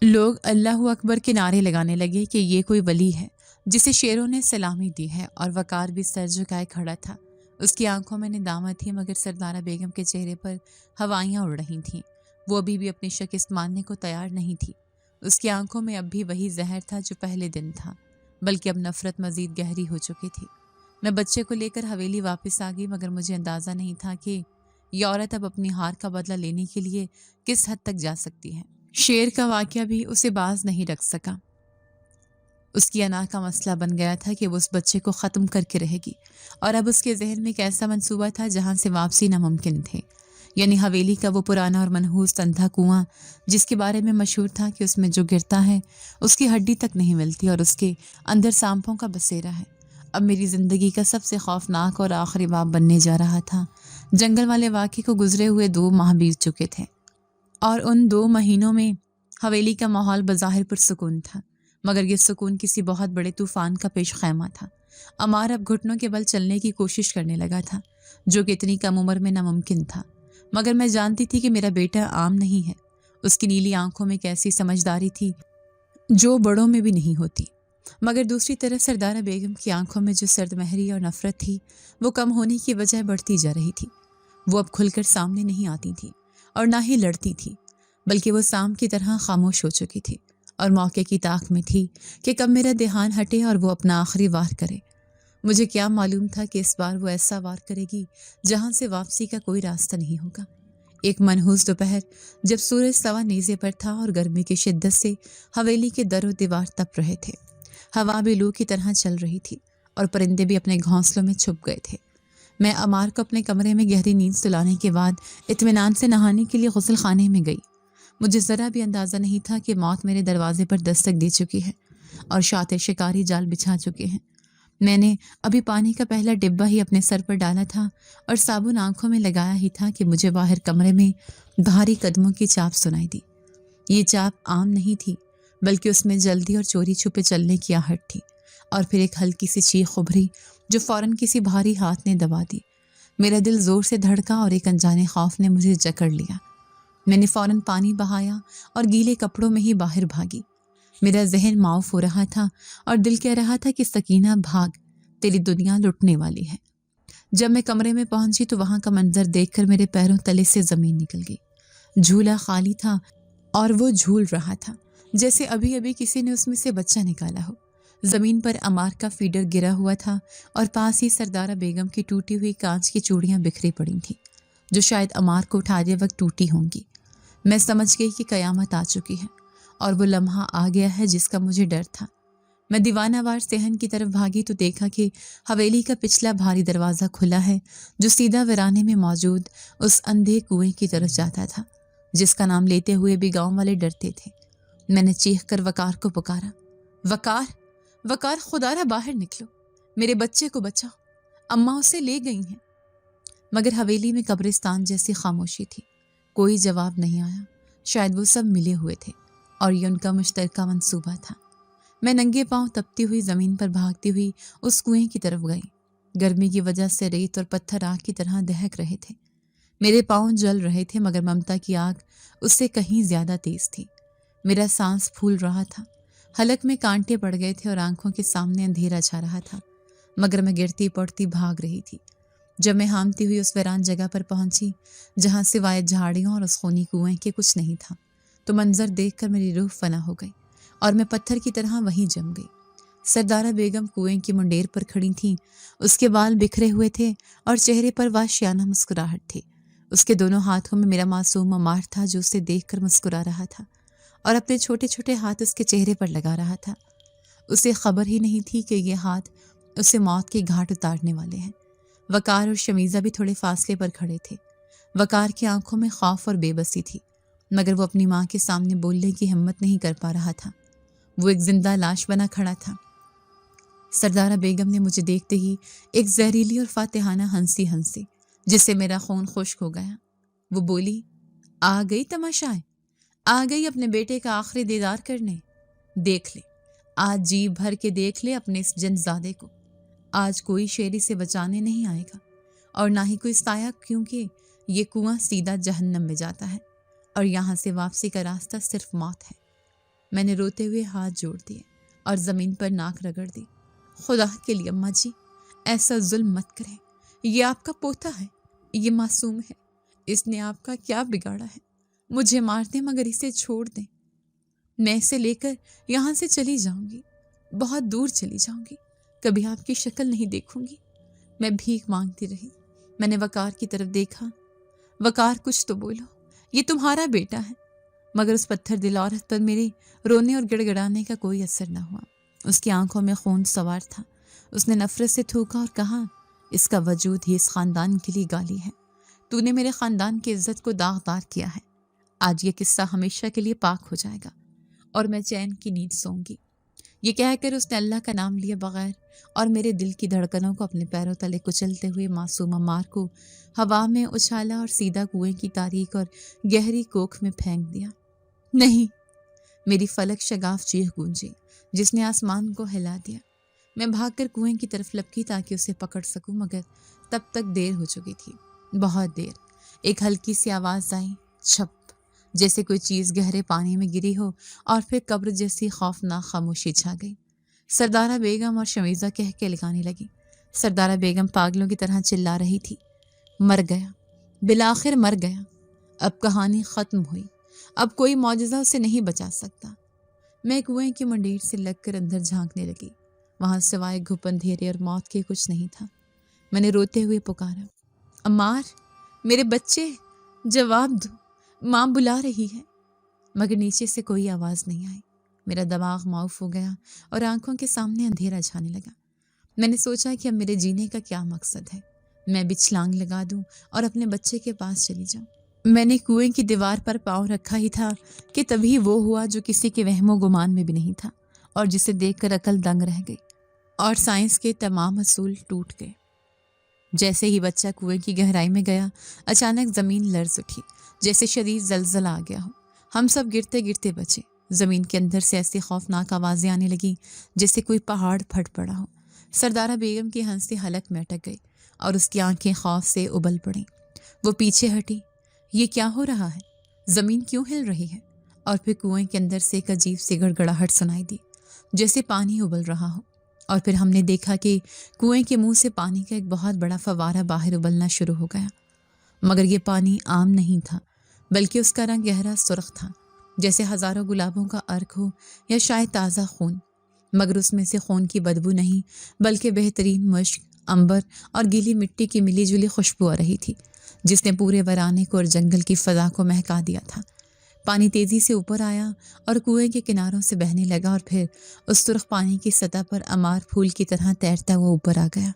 Speaker 2: لوگ اللہ اکبر کے نعرے لگانے لگے کہ یہ کوئی ولی ہے جسے شیروں نے سلامی دی ہے، اور وقار بھی سر جھکائے کھڑا تھا۔ اس کی آنکھوں میں ندامت تھی، مگر سردارہ بیگم کے چہرے پر ہوائیاں اڑ رہی تھیں۔ وہ ابھی بھی اپنی شکست ماننے کو تیار نہیں تھی۔ اس کی آنکھوں میں اب بھی وہی زہر تھا جو پہلے دن تھا، بلکہ اب نفرت مزید گہری ہو چکی تھی۔ میں بچے کو لے کر حویلی واپس آ گئی، مگر مجھے اندازہ نہیں تھا کہ یہ عورت اب اپنی ہار کا بدلہ لینے کے لیے کس حد تک جا سکتی ہے۔ شیر کا واقعہ بھی اسے باز نہیں رکھ سکا۔ اس کی انا کا مسئلہ بن گیا تھا کہ وہ اس بچے کو ختم کر کے رہے گی، اور اب اس کے ذہن میں ایک ایسا منصوبہ تھا جہاں سے واپسی ناممکن تھے، یعنی حویلی کا وہ پرانا اور منحوس اندھا کنواں جس کے بارے میں مشہور تھا کہ اس میں جو گرتا ہے اس کی ہڈی تک نہیں ملتی، اور اس کے اندر سانپوں کا بسیرا ہے۔ اب میری زندگی کا سب سے خوفناک اور آخری باب بننے جا رہا تھا۔ جنگل والے واقعے کو گزرے ہوئے 2 ماہ بیت چکے تھے، اور ان 2 مہینوں میں حویلی کا ماحول بظاہر پرسکون تھا، مگر یہ سکون کسی بہت بڑے طوفان کا پیش خیمہ تھا۔ عمار اب گھٹنوں کے بل چلنے کی کوشش کرنے لگا تھا، جو کہ اتنی کم عمر میں ناممکن تھا، مگر میں جانتی تھی کہ میرا بیٹا عام نہیں ہے۔ اس کی نیلی آنکھوں میں ایک ایسی سمجھداری تھی جو بڑوں میں بھی نہیں ہوتی، مگر دوسری طرف سردارہ بیگم کی آنکھوں میں جو سرد مہری اور نفرت تھی وہ کم ہونے کی بجائے بڑھتی جا رہی تھی۔ وہ اب کھل کر سامنے نہیں آتی تھی اور نہ ہی لڑتی تھی، بلکہ وہ سام کی طرح خاموش ہو چکی تھی، اور موقع کی طاق میں تھی کہ کب میرا دھیان ہٹے اور وہ اپنا آخری وار کرے۔ مجھے کیا معلوم تھا کہ اس بار وہ ایسا وار کرے گی جہاں سے واپسی کا کوئی راستہ نہیں ہوگا۔ ایک منحوس دوپہر جب سورج سوا نیزے پر تھا اور گرمی کی شدت سے حویلی کے در و دیوار تپ رہے تھے، ہوا بھی لو کی طرح چل رہی تھی اور پرندے بھی اپنے گھونسلوں میں چھپ گئے تھے، میں عمار کو اپنے کمرے میں گہری نیند سلانے کے بعد اطمینان سے نہانے کے لیے غسل خانے میں گئی۔ مجھے ذرا بھی اندازہ نہیں تھا کہ موت میرے دروازے پر دستک دے چکی ہے اور شاطر شکاری جال بچھا چکے ہیں۔ میں نے ابھی پانی کا پہلا ڈبہ ہی اپنے سر پر ڈالا تھا اور صابن آنکھوں میں لگایا ہی تھا کہ مجھے باہر کمرے میں بھاری قدموں کی چاپ سنائی دی۔ یہ چاپ عام نہیں تھی، بلکہ اس میں جلدی اور چوری چھپے چلنے کی آہٹ تھی، اور پھر ایک ہلکی سی چیخ ابھری جو فوراً کسی بھاری ہاتھ نے دبا دی۔ میرا دل زور سے دھڑکا اور ایک انجانے خوف نے مجھے جکڑ لیا۔ میں نے فوراً پانی بہایا اور گیلے کپڑوں میں ہی باہر بھاگی۔ میرا ذہن معاف ہو رہا تھا اور دل کہہ رہا تھا کہ سکینہ بھاگ، تیری دنیا لٹنے والی ہے۔ جب میں کمرے میں پہنچی تو وہاں کا منظر دیکھ کر میرے پیروں تلے سے زمین نکل گئی۔ جھولا خالی تھا اور وہ جھول رہا تھا جیسے ابھی ابھی کسی نے اس میں سے بچہ نکالا ہو۔ زمین پر عمار کا فیڈر گرا ہوا تھا اور پاس ہی سردارہ بیگم کی ٹوٹی ہوئی کانچ کی چوڑیاں بکھری پڑی تھیں، جو شاید عمار کو اٹھاتے وقت ٹوٹی ہوں گی۔ میں سمجھ گئی کہ قیامت آ چکی ہے اور وہ لمحہ آ گیا ہے جس کا مجھے ڈر تھا۔ میں دیوانہ وار صحن کی طرف بھاگی تو دیکھا کہ حویلی کا پچھلا بھاری دروازہ کھلا ہے جو سیدھا ویرانے میں موجود اس اندھے کنویں کی طرف جاتا تھا، جس کا نام لیتے ہوئے بھی گاؤں والے ڈرتے تھے۔ میں نے چیخ کر وقار کو پکارا، وقار، وقار، خدا را باہر نکلو، میرے بچے کو بچاؤ، اماں اسے لے گئی ہیں۔ مگر حویلی میں قبرستان جیسی خاموشی تھی، کوئی جواب نہیں آیا۔ شاید وہ سب ملے ہوئے تھے اور یہ ان کا مشترکہ منصوبہ تھا۔ میں ننگے پاؤں تپتی ہوئی زمین پر بھاگتی ہوئی اس کنویں کی طرف گئی۔ گرمی کی وجہ سے ریت اور پتھر آگ کی طرح دہک رہے تھے۔ میرے پاؤں جل رہے تھے مگر ممتا کی آگ اس سے کہیں زیادہ تیز تھی۔ میرا سانس پھول رہا تھا، حلق میں کانٹے پڑ گئے تھے اور آنکھوں کے سامنے اندھیرا چھا رہا تھا، مگر میں گرتی پڑتی بھاگ رہی تھی۔ جب میں ہامتی ہوئی اس ویران جگہ پر پہنچی جہاں سوائے جھاڑیوں اور اس خونی کنویں کے کچھ نہیں تھا، تو منظر دیکھ کر میری روح فنا ہو گئی اور میں پتھر کی طرح وہیں جم گئی۔ سردارہ بیگم کنویں کی منڈیر پر کھڑی تھیں، اس کے بال بکھرے ہوئے تھے اور چہرے پر وحشیانہ مسکراہٹ تھی۔ اس کے دونوں ہاتھوں میں میرا معصوم عمار تھا جو اسے دیکھ کر مسکرا رہا تھا اور اپنے چھوٹے چھوٹے ہاتھ اس کے چہرے پر لگا رہا تھا۔ اسے خبر ہی نہیں تھی کہ یہ ہاتھ اسے موت کے گھاٹ اتارنے والے ہیں۔ وقار اور شمیزہ بھی تھوڑے فاصلے پر کھڑے تھے۔ وقار کی آنکھوں میں خوف اور بے بسی تھی، مگر وہ اپنی ماں کے سامنے بولنے کی ہمت نہیں کر پا رہا تھا۔ وہ ایک زندہ لاش بنا کھڑا تھا۔ سردارہ بیگم نے مجھے دیکھتے ہی ایک زہریلی اور فاتحانہ ہنسی جس سے میرا خون خشک ہو گیا۔ وہ بولی، آ گئی تماشائے، آ گئی اپنے بیٹے کا آخری دیدار کرنے۔ دیکھ لے، آج جی بھر کے دیکھ لے اپنے اس جنزادے کو۔ آج کوئی شیری سے بچانے نہیں آئے گا اور نہ ہی کوئی سایہ، کیونکہ یہ کنواں سیدھا جہنم میں جاتا ہے اور یہاں سے واپسی کا راستہ صرف موت ہے۔ میں نے روتے ہوئے ہاتھ جوڑ دیے اور زمین پر ناک رگڑ دی۔ خدا کے لیے اماں جی، ایسا ظلم مت کریں، یہ آپ کا پوتا ہے، یہ معصوم ہے، اس نے آپ کا کیا بگاڑا ہے؟ مجھے مار دیں مگر اسے چھوڑ دیں۔ میں اسے لے کر یہاں سے چلی جاؤں گی، بہت دور چلی جاؤں گی، کبھی آپ کی شکل نہیں دیکھوں گی۔ میں بھیک مانگتی رہی۔ میں نے وقار کی طرف دیکھا۔ وقار، کچھ تو بولو، یہ تمہارا بیٹا ہے۔ مگر اس پتھر دل عورت پر میرے رونے اور گڑ گڑانے کا کوئی اثر نہ ہوا۔ اس کی آنکھوں میں خون سوار تھا۔ اس نے نفرت سے تھوکا اور کہا، اس کا وجود ہی اس خاندان کے لیے گالی ہے۔ تو نے میرے خاندان کی عزت کو داغدار کیا ہے۔ آج یہ قصہ ہمیشہ کے لیے پاک ہو جائے گا اور میں چین کی نیند سوں گی۔ یہ کہہ کر اس نے اللہ کا نام لیے بغیر اور میرے دل کی دھڑکنوں کو اپنے پیروں تلے کچلتے ہوئے معصوم عمار کو ہوا میں اچھالا اور سیدھا کنویں کی تاریک اور گہری کوکھ میں پھینک دیا۔ نہیں! میری فلک شگاف چیخ گونجی جس نے آسمان کو ہلا دیا۔ میں بھاگ کر کنویں کی طرف لپکی تاکہ اسے پکڑ سکوں، مگر تب تک دیر ہو چکی تھی، بہت دیر۔ ایک ہلکی سی آواز آئی، چھپ، جیسے کوئی چیز گہرے پانی میں گری ہو، اور پھر قبر جیسی خوفناک خاموشی چھا گئی۔ سردارہ بیگم اور شمیزہ کہہ کے لگانے لگی۔ سردارہ بیگم پاگلوں کی طرح چلا رہی تھی، مر گیا، بالآخر مر گیا، اب کہانی ختم ہوئی، اب کوئی معجزہ اسے نہیں بچا سکتا۔ میں کنویں کی منڈیر سے لگ کر اندر جھانکنے لگی۔ وہاں سوائے گھپ اندھیرے اور موت کے کچھ نہیں تھا۔ میں نے روتے ہوئے پکارا، عمار، میرے بچے، جواب دو، ماں بلا رہی ہے۔ مگر نیچے سے کوئی آواز نہیں آئی۔ میرا دماغ معاف ہو گیا اور آنکھوں کے سامنے اندھیرا چھانے لگا۔ میں نے سوچا کہ اب میرے جینے کا کیا مقصد ہے؟ میں بھی چھلانگ لگا دوں اور اپنے بچے کے پاس چلی جاؤں۔ میں نے کنویں کی دیوار پر پاؤں رکھا ہی تھا کہ تبھی وہ ہوا جو کسی کے وہم و گمان میں بھی نہیں تھا اور جسے دیکھ کر عقل دنگ رہ گئی اور سائنس کے تمام اصول ٹوٹ گئے۔ جیسے ہی بچہ کنویں کی گہرائی میں گیا، اچانک زمین لرز اٹھی جیسے شدید زلزلہ آ گیا ہو۔ ہم سب گرتے گرتے بچے۔ زمین کے اندر سے ایسی خوفناک آوازیں آنے لگیں جیسے کوئی پہاڑ پھٹ پڑا ہو۔ سردارہ بیگم کی ہنسی حلق میں اٹک گئی اور اس کی آنکھیں خوف سے ابل پڑیں۔ وہ پیچھے ہٹی۔ یہ کیا ہو رہا ہے؟ زمین کیوں ہل رہی ہے؟ اور پھر کنویں کے اندر سے ایک عجیب سی گڑگڑاہٹ سنائی دی جیسے پانی ابل رہا ہو، اور پھر ہم نے دیکھا کہ کنویں کے منہ سے پانی کا ایک بہت بڑا فوارہ باہر ابلنا شروع ہو گیا۔ مگر یہ پانی عام نہیں تھا، بلکہ اس کا رنگ گہرا سرخ تھا، جیسے ہزاروں گلابوں کا عرق ہو یا شاید تازہ خون۔ مگر اس میں سے خون کی بدبو نہیں، بلکہ بہترین مشک، عنبر اور گیلی مٹی کی ملی جلی خوشبو آ رہی تھی جس نے پورے ویرانے کو اور جنگل کی فضا کو مہکا دیا تھا۔ پانی تیزی سے اوپر آیا اور کنویں کے کناروں سے بہنے لگا، اور پھر اس سرخ پانی کی سطح پر امار پھول کی طرح تیرتا ہوا اوپر آ گیا۔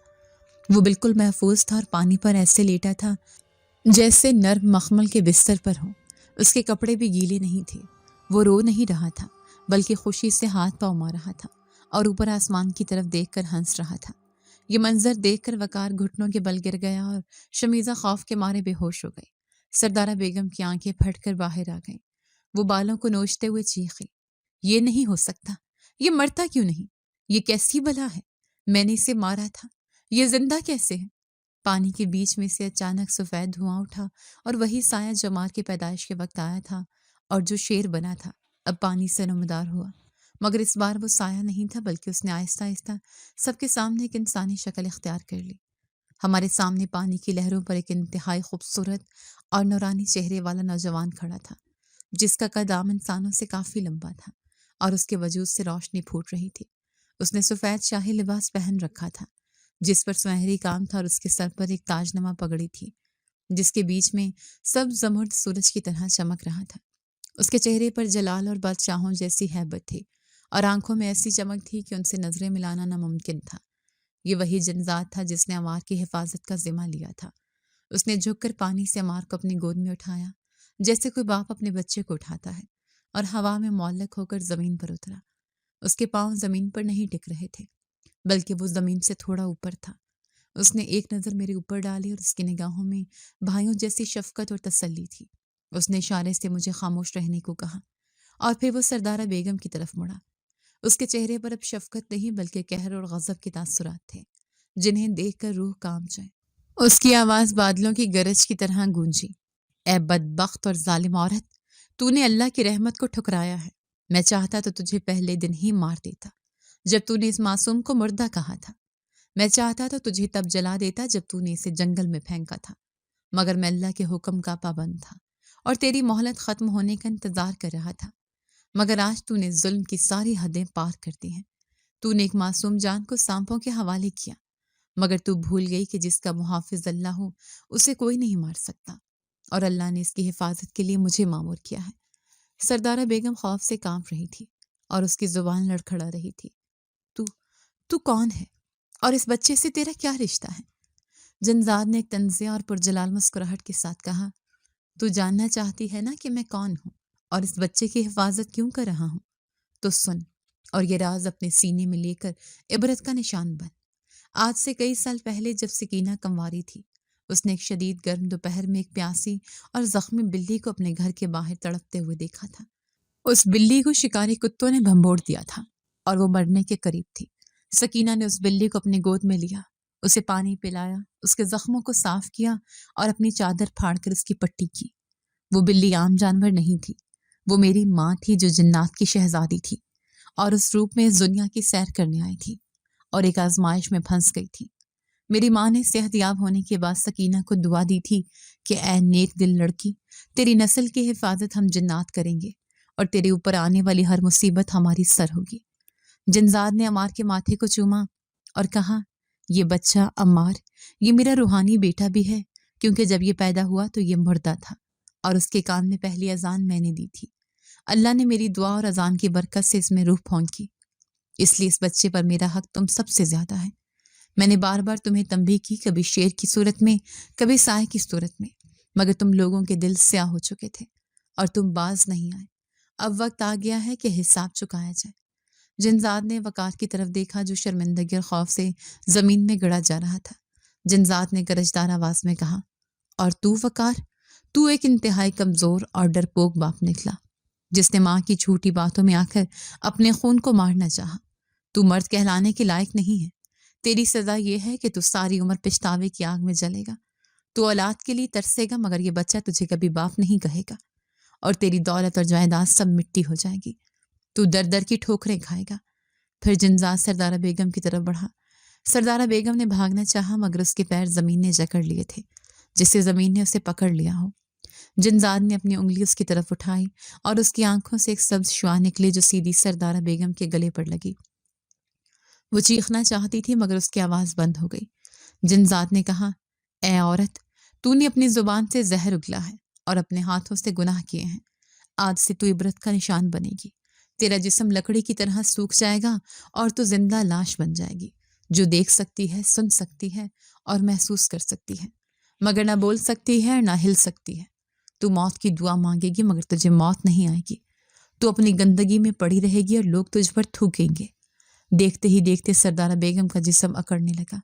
Speaker 2: وہ بالکل محفوظ تھا اور پانی پر ایسے لیٹا تھا جیسے نرم مخمل کے بستر پر ہو۔ اس کے کپڑے بھی گیلے نہیں تھے۔ وہ رو نہیں رہا تھا، بلکہ خوشی سے ہاتھ پاؤں مار رہا تھا اور اوپر آسمان کی طرف دیکھ کر ہنس رہا تھا۔ یہ منظر دیکھ کر وقار گھٹنوں کے بل گر گیا اور شمیزہ خوف کے مارے بے ہوش ہو گئی۔ سردارہ بیگم کی آنکھیں پھٹ کر باہر آ گئیں۔ وہ بالوں کو نوچتے ہوئے چیخی، یہ نہیں ہو سکتا، یہ مرتا کیوں نہیں؟ یہ کیسی بلا ہے؟ میں نے اسے مارا تھا، یہ زندہ کیسے ہے؟ پانی کے بیچ میں سے اچانک سفید دھواں اٹھا اور وہی سایہ جو مار کے پیدائش کے وقت آیا تھا اور جو شیر بنا تھا اب پانی سے نمودار ہوا، مگر اس بار وہ سایہ نہیں تھا بلکہ اس نے آہستہ آہستہ سب کے سامنے ایک انسانی شکل اختیار کر لی۔ ہمارے سامنے پانی کی لہروں پر ایک انتہائی خوبصورت اور نورانی چہرے والا نوجوان کھڑا تھا، جس کا قد عام انسانوں سے کافی لمبا تھا اور اس کے وجود سے روشنی پھوٹ رہی تھی۔ اس نے سفید شاہی لباس پہن رکھا تھا جس پر سنہری کام تھا اور اس کے سر پر ایک تاج نما پگڑی تھی جس کے بیچ میں سبز زمرد سورج کی طرح چمک رہا تھا۔ اس کے چہرے پر جلال اور بادشاہوں جیسی ہیبت تھی اور آنکھوں میں ایسی چمک تھی کہ ان سے نظریں ملانا ناممکن تھا۔ یہ وہی جنذات تھا جس نے عمار کی حفاظت کا ذمہ لیا تھا۔ اس نے جھک کر پانی سے عمار کو اپنی گود میں اٹھایا جیسے کوئی باپ اپنے بچے کو اٹھاتا ہے، اور ہوا میں معلق ہو کر زمین پر اترا۔ اس کے پاؤں زمین پر نہیں ٹک رہے تھے بلکہ وہ زمین سے تھوڑا اوپر تھا۔ اس نے ایک نظر میرے اوپر ڈالی اور اس کی نگاہوں میں بھائیوں جیسی شفقت اور تسلی تھی۔ اس نے اشارے سے مجھے خاموش رہنے کو کہا اور پھر وہ سردارہ بیگم کی طرف مڑا۔ اس کے چہرے پر اب شفقت نہیں بلکہ قہر اور غضب کے تاثرات تھے جنہیں دیکھ کر روح کانپ جائے۔ اس کی آواز بادلوں کی گرج کی طرح گونجی، اے بدبخت اور ظالم عورت، تو نے اللہ کی رحمت کو ٹھکرایا ہے۔ میں چاہتا تو تجھے پہلے دن ہی مار دیتا جب تو نے اس معصوم کو مردہ کہا تھا۔ میں چاہتا تو تجھے تب جلا دیتا جب تو نے اسے جنگل میں پھینکا تھا، مگر میں اللہ کے حکم کا پابند تھا اور تیری مہلت ختم ہونے کا انتظار کر رہا تھا، مگر آج تو نے ظلم کی ساری حدیں پار کر دی ہیں۔ تو نے ایک معصوم جان کو سانپوں کے حوالے کیا، مگر تو بھول گئی کہ جس کا محافظ اللہ ہو اسے کوئی نہیں مار سکتا، اور اللہ نے اس کی حفاظت کے لیے مجھے مامور کیا ہے۔ سردارہ بیگم خوف سے کانپ رہی تھی اور اس کی زبان لڑکھڑا رہی تھی۔ تو کون ہے اور اس بچے سے تیرا کیا رشتہ ہے؟ جنزاد نے ایک طنزیہ اور پرجلال مسکراہٹ کے ساتھ کہا، تو جاننا چاہتی ہے نا کہ میں کون ہوں اور اس بچے کی حفاظت کیوں کر رہا ہوں؟ تو سن، اور یہ راز اپنے سینے میں لے کر عبرت کا نشان بن۔ آج سے کئی سال پہلے جب سکینہ کنواری تھی، اس نے ایک شدید گرم دوپہر میں ایک پیاسی اور زخمی بلی کو اپنے گھر کے باہر تڑپتے ہوئے دیکھا تھا۔ اس بلی کو شکاری کتوں نے بھمبوڑ دیا تھا اور وہ مرنے کے قریب تھی۔ سکینہ نے اس بلی کو اپنی گود میں لیا، اسے پانی پلایا، اس کے زخموں کو صاف کیا اور اپنی چادر پھاڑ کر اس کی پٹی کی۔ وہ بلی عام جانور نہیں تھی، وہ میری ماں تھی جو جنات کی شہزادی تھی اور اس روپ میں اس دنیا کی سیر کرنے آئی تھی اور ایک آزمائش میں پھنس گئی تھی۔ میری ماں نے صحت یاب ہونے کے بعد سکینہ کو دعا دی تھی کہ اے نیک دل لڑکی، تیری نسل کی حفاظت ہم جنات کریں گے اور تیرے اوپر آنے والی ہر مصیبت ہماری سر ہوگی۔ جنزاد نے عمار کے ماتھے کو چوما اور کہا، یہ بچہ عمار، یہ میرا روحانی بیٹا بھی ہے، کیونکہ جب یہ پیدا ہوا تو یہ مردہ تھا اور اس کے کان میں پہلی اذان میں نے دی تھی۔ اللہ نے میری دعا اور اذان کی برکت سے اس میں روح پھونکی، اس لیے اس بچے پر میرا حق تم سب سے زیادہ ہے۔ میں نے بار بار تمہیں تنبیہ کی، کبھی شیر کی صورت میں، کبھی سائے کی صورت میں، مگر تم لوگوں کے دل سیاہ ہو چکے تھے اور تم باز نہیں آئے۔ اب وقت آ گیا ہے کہ حساب چکایا جائے۔ جنزاد نے وقار کی طرف دیکھا جو شرمندگی اور خوف سے زمین میں گڑا جا رہا تھا۔ جنزاد نے گرجدار آواز میں کہا، اور تو وقار، تو ایک انتہائی کمزور اور ڈرپوک باپ نکلا جس نے ماں کی جھوٹی باتوں میں آ کر اپنے خون کو مارنا چاہا۔ تو مرد کہلانے کے لائق نہیں ہے۔ تیری سزا یہ ہے کہ تو ساری عمر پچھتاوے کی آگ میں جلے گا۔ تو اولاد کے لیے ترسے گا مگر یہ بچہ تجھے کبھی باپ نہیں کہے گا، اور تیری دولت اور جائیداد سب مٹی ہو جائے گی۔ تو در در کی ٹھوکریں کھائے گا۔ پھر جنزاد سردارہ بیگم کی طرف بڑھا۔ سردارہ بیگم نے بھاگنا چاہا مگر اس کے پیر زمین نے جکڑ لیے تھے جس سے زمین نے اسے پکڑ لیا ہو۔ جنزاد نے اپنی انگلی اس کی طرف اٹھائی اور اس کی آنکھوں سے ایک سبز شعاع نکلی جو سیدھی سردارہ بیگم کے گلے پر لگی۔ وہ چیخنا چاہتی تھی مگر اس کی آواز بند ہو گئی۔ جنزاد نے کہا، اے عورت، تو نے اپنی زبان سے زہر اگلا ہے اور اپنے ہاتھوں سے گناہ کیے ہیں۔ آج سے تو عبرت کا نشان بنے گی۔ تیرا جسم لکڑی کی طرح سوکھ جائے گا اور تو زندہ لاش بن جائے گی جو دیکھ سکتی ہے، سن سکتی ہے اور محسوس کر سکتی ہے، مگر نہ بول سکتی ہے اور نہ ہل سکتی ہے۔ تو موت کی دعا مانگے گی مگر تجھے موت نہیں آئے گی۔ تو اپنی گندگی میں پڑی رہے گی اور لوگ تجھ پر تھوکیں گے۔ دیکھتے ہی دیکھتے سردارہ بیگم کا جسم اکڑنے لگا۔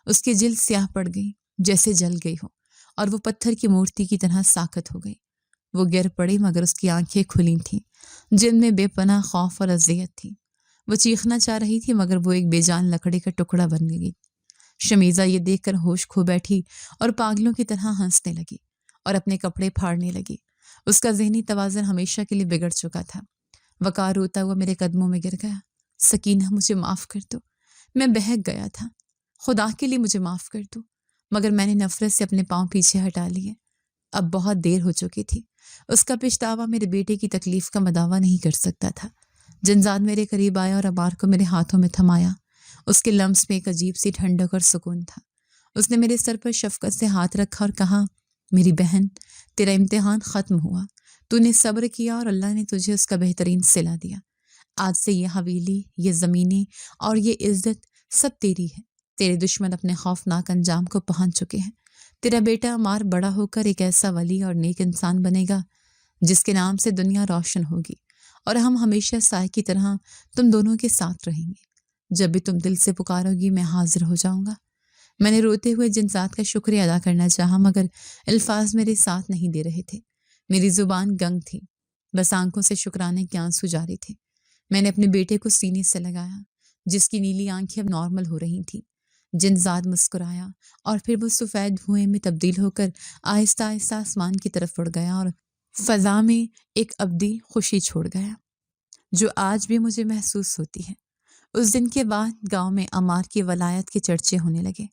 Speaker 2: اس کی جلد سیاہ پڑ گئی جیسے جل گئی ہو اور وہ پتھر کی مورتی کی طرح ساکت ہو گئی۔ وہ گر پڑی مگر اس کی آنکھیں کھلی تھیں جن میں بے پناہ خوف اور اذیت تھی۔ وہ چیخنا چاہ رہی تھی مگر وہ ایک بے جان لکڑی کا ٹکڑا بن گئی۔ شمیزہ یہ دیکھ کر ہوش کھو بیٹھی اور پاگلوں کی طرح ہنسنے لگی اور اپنے کپڑے پھاڑنے لگی۔ اس کا ذہنی توازن ہمیشہ کے لیے بگڑ چکا تھا۔ وقار روتا ہوا میرے قدموں میں گر گیا۔ سکینہ مجھے معاف کر دو، میں بہک گیا تھا، خدا کے لیے مجھے معاف کر دو، مگر میں نے نفرت سے اپنے پاؤں پیچھے ہٹا لیے۔ اب بہت دیر ہو چکی تھی۔ اس کا پچھتاوا میرے بیٹے کی تکلیف کا مداوا نہیں کر سکتا تھا۔ جنزاد میرے قریب آیا اور عمار کو میرے ہاتھوں میں تھمایا۔ اس کے لمس میں ایک عجیب سی ٹھنڈک اور سکون تھا۔ اس نے میرے سر پر شفقت سے ہاتھ رکھا اور کہا، میری بہن، تیرا امتحان ختم ہوا، تو نے صبر کیا اور اللہ نے تجھے اس کا بہترین صلہ دیا۔ آج سے یہ حویلی، یہ زمینیں اور یہ عزت سب تیری ہے۔ تیرے دشمن اپنے خوفناک انجام کو پہنچ چکے ہیں۔ تیرا بیٹا عمار بڑا ہو کر ایک ایسا ولی اور نیک انسان بنے گا جس کے نام سے دنیا روشن ہوگی، اور ہم ہمیشہ سائے کی طرح تم دونوں کے ساتھ رہیں گے۔ جب بھی تم دل سے پکارو گی میں حاضر ہو جاؤں گا۔ میں نے روتے ہوئے جنزاد کا شکریہ ادا کرنا چاہا، مگر الفاظ میرے ساتھ نہیں دے رہے تھے۔ میری زبان گنگ تھی، بس آنکھوں سے شکرانے کے آنسو جاری تھے۔ میں نے اپنے بیٹے کو سینے سے لگایا، جس کی نیلی آنکھیں اب نارمل ہو رہی تھیں۔ جنزاد مسکرایا اور پھر وہ سفید دھوئیں میں تبدیل ہو کر آہستہ آہستہ آسمان کی طرف اڑ گیا اور فضا میں ایک ابدی خوشی چھوڑ گیا جو آج بھی مجھے محسوس ہوتی ہے۔ اس دن کے بعد گاؤں میں عمار کی ولایت کے چرچے ہونے لگے۔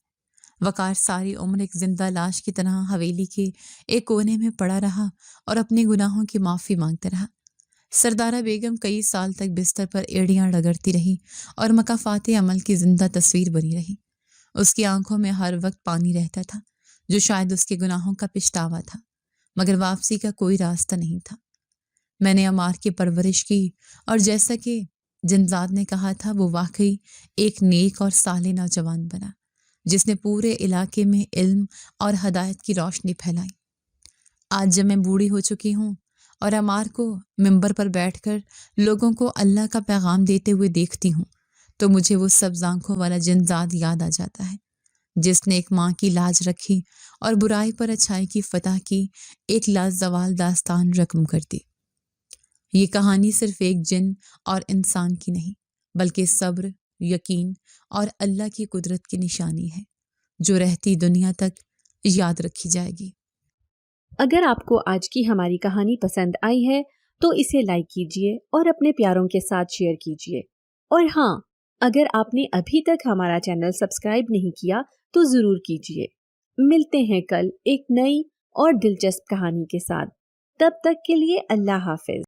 Speaker 2: وقار ساری عمر ایک زندہ لاش کی طرح حویلی کے ایک کونے میں پڑا رہا اور اپنے گناہوں کی معافی مانگتا رہا۔ سردارہ بیگم کئی سال تک بستر پر ایڑیاں رگڑتی رہی اور مکافات عمل کی زندہ تصویر بنی رہی۔ اس کی آنکھوں میں ہر وقت پانی رہتا تھا جو شاید اس کے گناہوں کا پچھتاوا تھا، مگر واپسی کا کوئی راستہ نہیں تھا۔ میں نے عمار کی پرورش کی اور جیسا کہ جنزاد نے کہا تھا وہ واقعی ایک نیک اور صالح نوجوان بنا جس نے پورے علاقے میں علم اور ہدایت کی روشنی پھیلائی۔ آج جب میں بوڑھی ہو چکی ہوں اور عمار کو ممبر پر بیٹھ کر لوگوں کو اللہ کا پیغام دیتے ہوئے دیکھتی ہوں تو مجھے وہ سبز آنکھوں والا جنزاد یاد آ جاتا ہے جس نے ایک ماں کی لاج رکھی اور برائی پر اچھائی کی فتح کی ایک لازوال داستان رقم کر دی۔ یہ کہانی صرف ایک جن اور انسان کی نہیں بلکہ صبر، یقین اور اللہ کی قدرت کی نشانی ہے جو رہتی دنیا تک یاد رکھی جائے گی۔
Speaker 1: اگر آپ کو آج کی ہماری کہانی پسند آئی ہے تو اسے لائک کیجیے اور اپنے پیاروں کے ساتھ شیئر کیجیے، اور ہاں، اگر آپ نے ابھی تک ہمارا چینل سبسکرائب نہیں کیا تو ضرور کیجیے۔ ملتے ہیں کل ایک نئی اور دلچسپ کہانی کے ساتھ، تب تک کے لیے اللہ حافظ۔